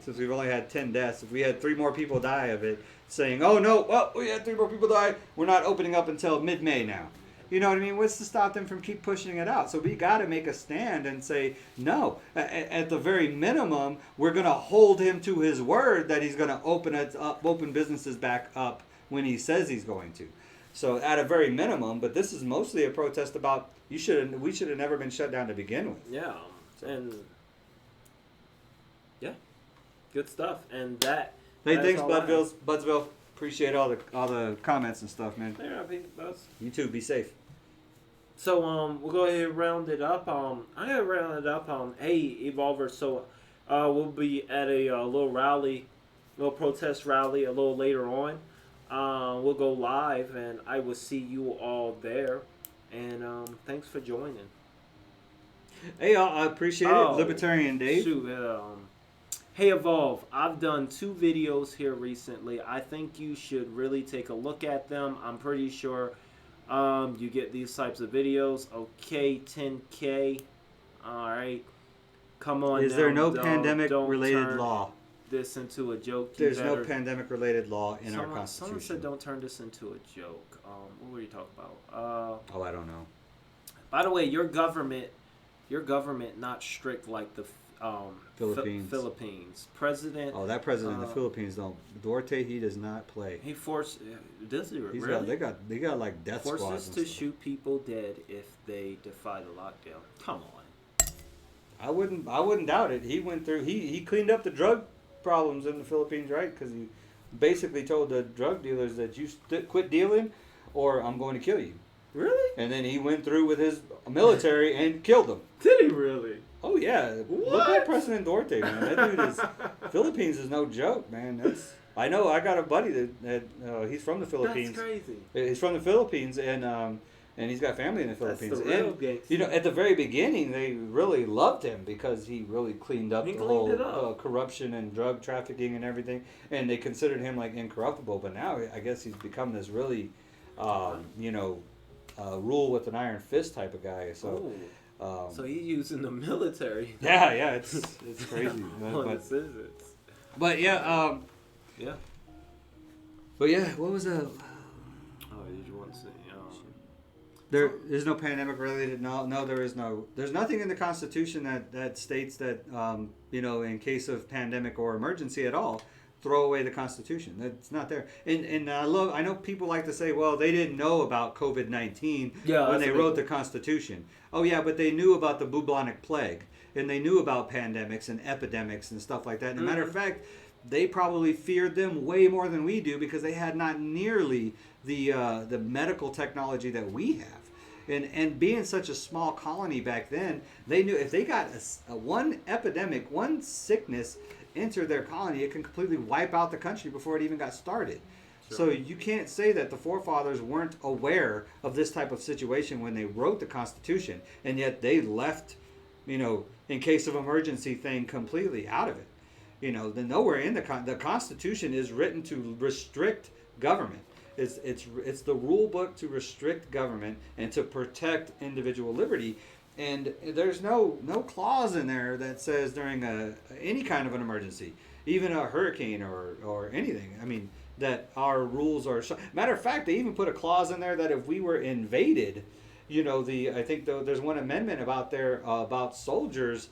Since we've only had 10 deaths, if we had 3 more people die of it, saying, oh no, well, we had 3 more people die, we're not opening up until mid-May now. You know what I mean? What's to stop them from keep pushing it out? So we got to make a stand and say, no, at the very minimum, we're going to hold him to his word that he's going to open businesses back up when he says he's going to. So at a very minimum, but this is mostly a protest about we should have never been shut down to begin with. Yeah, and yeah. Good stuff, and that. Hey, thanks, Budsville. Appreciate all the comments and stuff, man. Yeah, you too. Be safe. So we'll go ahead and round it up. I'm gonna round it up. Hey, Evolver. So we'll be at a little protest rally a little later on. We'll go live, and I will see you all there. And thanks for joining. Hey, I appreciate it, Libertarian Dave. Shoot, Hey Evolve, I've done 2 videos here recently. I think you should really take a look at them. I'm pretty sure you get these types of videos. Okay, 10K. Alright. Come on. Is there no pandemic-related law? This into a joke. There's no pandemic-related law in our Constitution. Someone said don't turn this into a joke. What were you talking about? I don't know. By the way, your government not strict like the Philippines. President. Oh, that president in the Philippines don't. Duarte, he does not play. He does he really? They got like death squads. Forces to shoot people dead if they defy the lockdown. Come on. I wouldn't doubt it. He went through. He cleaned up the drug problems in the Philippines, right? Because he basically told the drug dealers that you quit dealing, or I'm going to kill you. Really? And then he went through with his military and killed them. Did he really? Oh yeah, look at President Duarte, man. That dude is Philippines is no joke, man. I know. I got a buddy that he's from the Philippines. That's crazy. He's from the Philippines, and he's got family in the That's Philippines. the real And gangster. you know, at the very beginning, they really loved him because he really cleaned up He the cleaned it whole up. corruption and drug trafficking and everything, and they considered him like incorruptible. But now, I guess he's become this really, rule with an iron fist type of guy. So. So he's using the military. Yeah, it's crazy. on the citizens. But yeah, Yeah. but yeah, what was the? Oh, did you want to say? There is no pandemic related. No, there is no. There's nothing in the Constitution that states that in case of pandemic or emergency at all, throw away the Constitution. That's not there. And I know people like to say, well, they didn't know about COVID-19 when they wrote the Constitution. Oh yeah, but they knew about the bubonic plague, and they knew about pandemics and epidemics and stuff like that. And matter of fact, they probably feared them way more than we do because they had not nearly the medical technology that we have. And being such a small colony back then, they knew if they got a one epidemic, one sickness enter their colony, it can completely wipe out the country before it even got started. Sure. So you can't say that the forefathers weren't aware of this type of situation when they wrote the Constitution, and yet they left, in case of emergency thing completely out of it. The nowhere in the Constitution is written to restrict government. It's the rule book to restrict government and to protect individual liberty. And there's no clause in there that says during any kind of an emergency, even a hurricane or anything, that our rules are... Matter of fact, they even put a clause in there that if we were invaded, I think there's one amendment about soldiers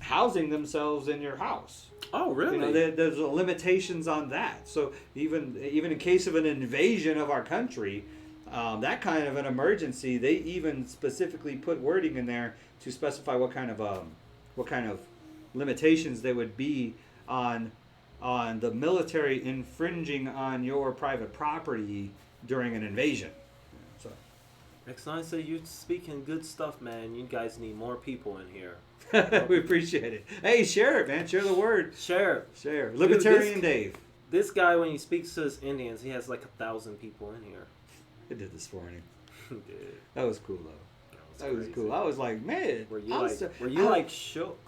housing themselves in your house. Oh, really? There's limitations on that. So even in case of an invasion of our country... that kind of an emergency, they even specifically put wording in there to specify what kind of limitations there would be on the military infringing on your private property during an invasion. So, next time I say you're speaking good stuff, man. You guys need more people in here. we appreciate it. Hey, share it, man. Share the word. Share. Libertarian Dave. This guy, when he speaks to his Indians, he has like 1,000 people in here. I did this morning. He did. That was cool though. That was cool. I was like, man. Were you like shook?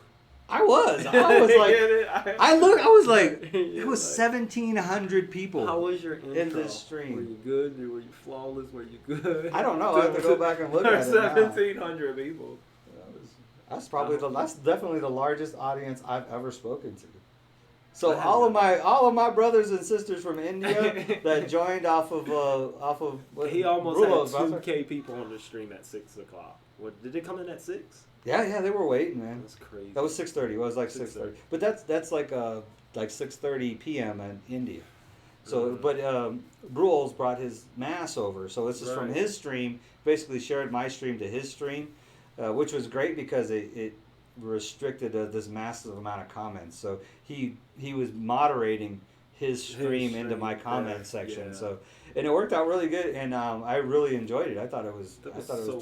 I was. I was like, I was like, it was 1,700 people. How was your intro? In this stream? Were you good? Were you flawless? Were you good? I don't know. I have to go back and look at it now. 1,700 people. That's definitely the largest audience I've ever spoken to. So all of my brothers and sisters from India that joined off of he almost Rulo's had 2K people on the stream at 6 o'clock. What, did they come in at 6? Yeah, they were waiting, man. That's crazy. That was 6:30. It was like 6:30. But that's like 6:30 p.m. in India. So, but Rules brought his mass over, so this is from his stream. Basically, shared my stream to his stream, which was great because it restricted this massive amount of comments. So he was moderating his stream into my comment section. Yeah. So, and it worked out really good, and I really enjoyed it. I thought it was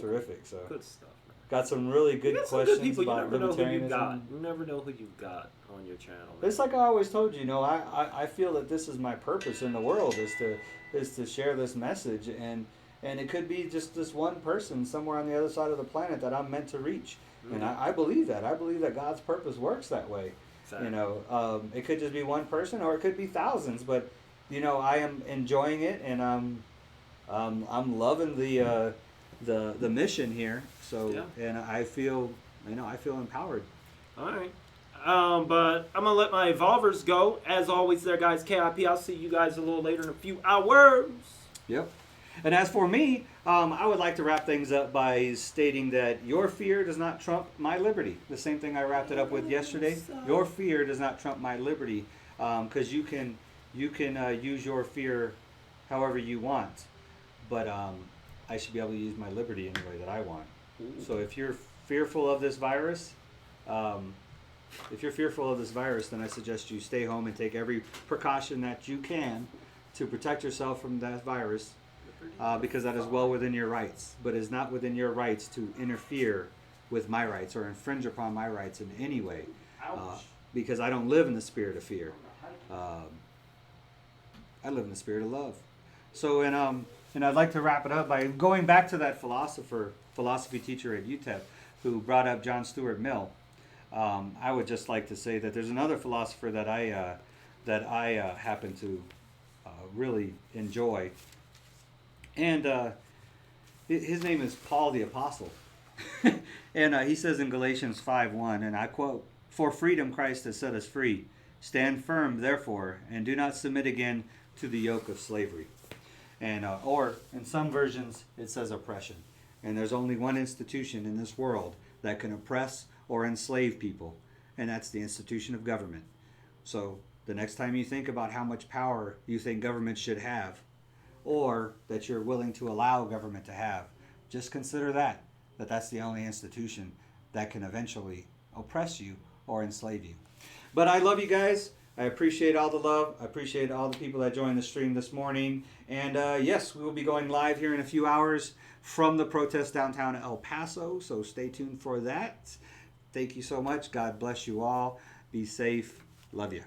terrific. So good stuff. Got some really good questions good about libertarianism. You never know who you got on your channel. It's like I always told you, I feel that this is my purpose in the world is to share this message, and it could be just this one person somewhere on the other side of the planet that I'm meant to reach. And I believe that. I believe that God's purpose works that way. Exactly. It could just be one person, or it could be thousands. But I am enjoying it, and I'm loving the mission here. So and I feel empowered. All right. But I'm gonna let my evolvers go. As always, there, guys. KIP. I'll see you guys a little later in a few hours. Yep. And as for me, I would like to wrap things up by stating that your fear does not trump my liberty. The same thing I wrapped it up with yesterday. Your fear does not trump my liberty, because you can use your fear however you want, but I should be able to use my liberty in the way that I want. So if you're fearful of this virus, then I suggest you stay home and take every precaution that you can to protect yourself from that virus. Because that is well within your rights, but it's not within your rights to interfere with my rights or infringe upon my rights in any way, because I don't live in the spirit of fear. I live in the spirit of love. So, and I'd like to wrap it up by going back to that philosophy teacher at UTEP who brought up John Stuart Mill. I would just like to say that there's another philosopher that I happen to really enjoy, and his name is Paul the Apostle. And he says in Galatians 5:1, and I quote, "For freedom Christ has set us free. Stand firm, therefore, and do not submit again to the yoke of slavery." And or in some versions it says oppression. And there's only one institution in this world that can oppress or enslave people, and that's the institution of government. So the next time you think about how much power you think government should have, or that you're willing to allow government to have, just consider that's the only institution that can eventually oppress you or enslave you. But I love you guys. I appreciate all the love. I appreciate all the people that joined the stream this morning. And yes, we will be going live here in a few hours from the protest downtown El Paso. So stay tuned for that. Thank you so much. God bless you all. Be safe. Love you.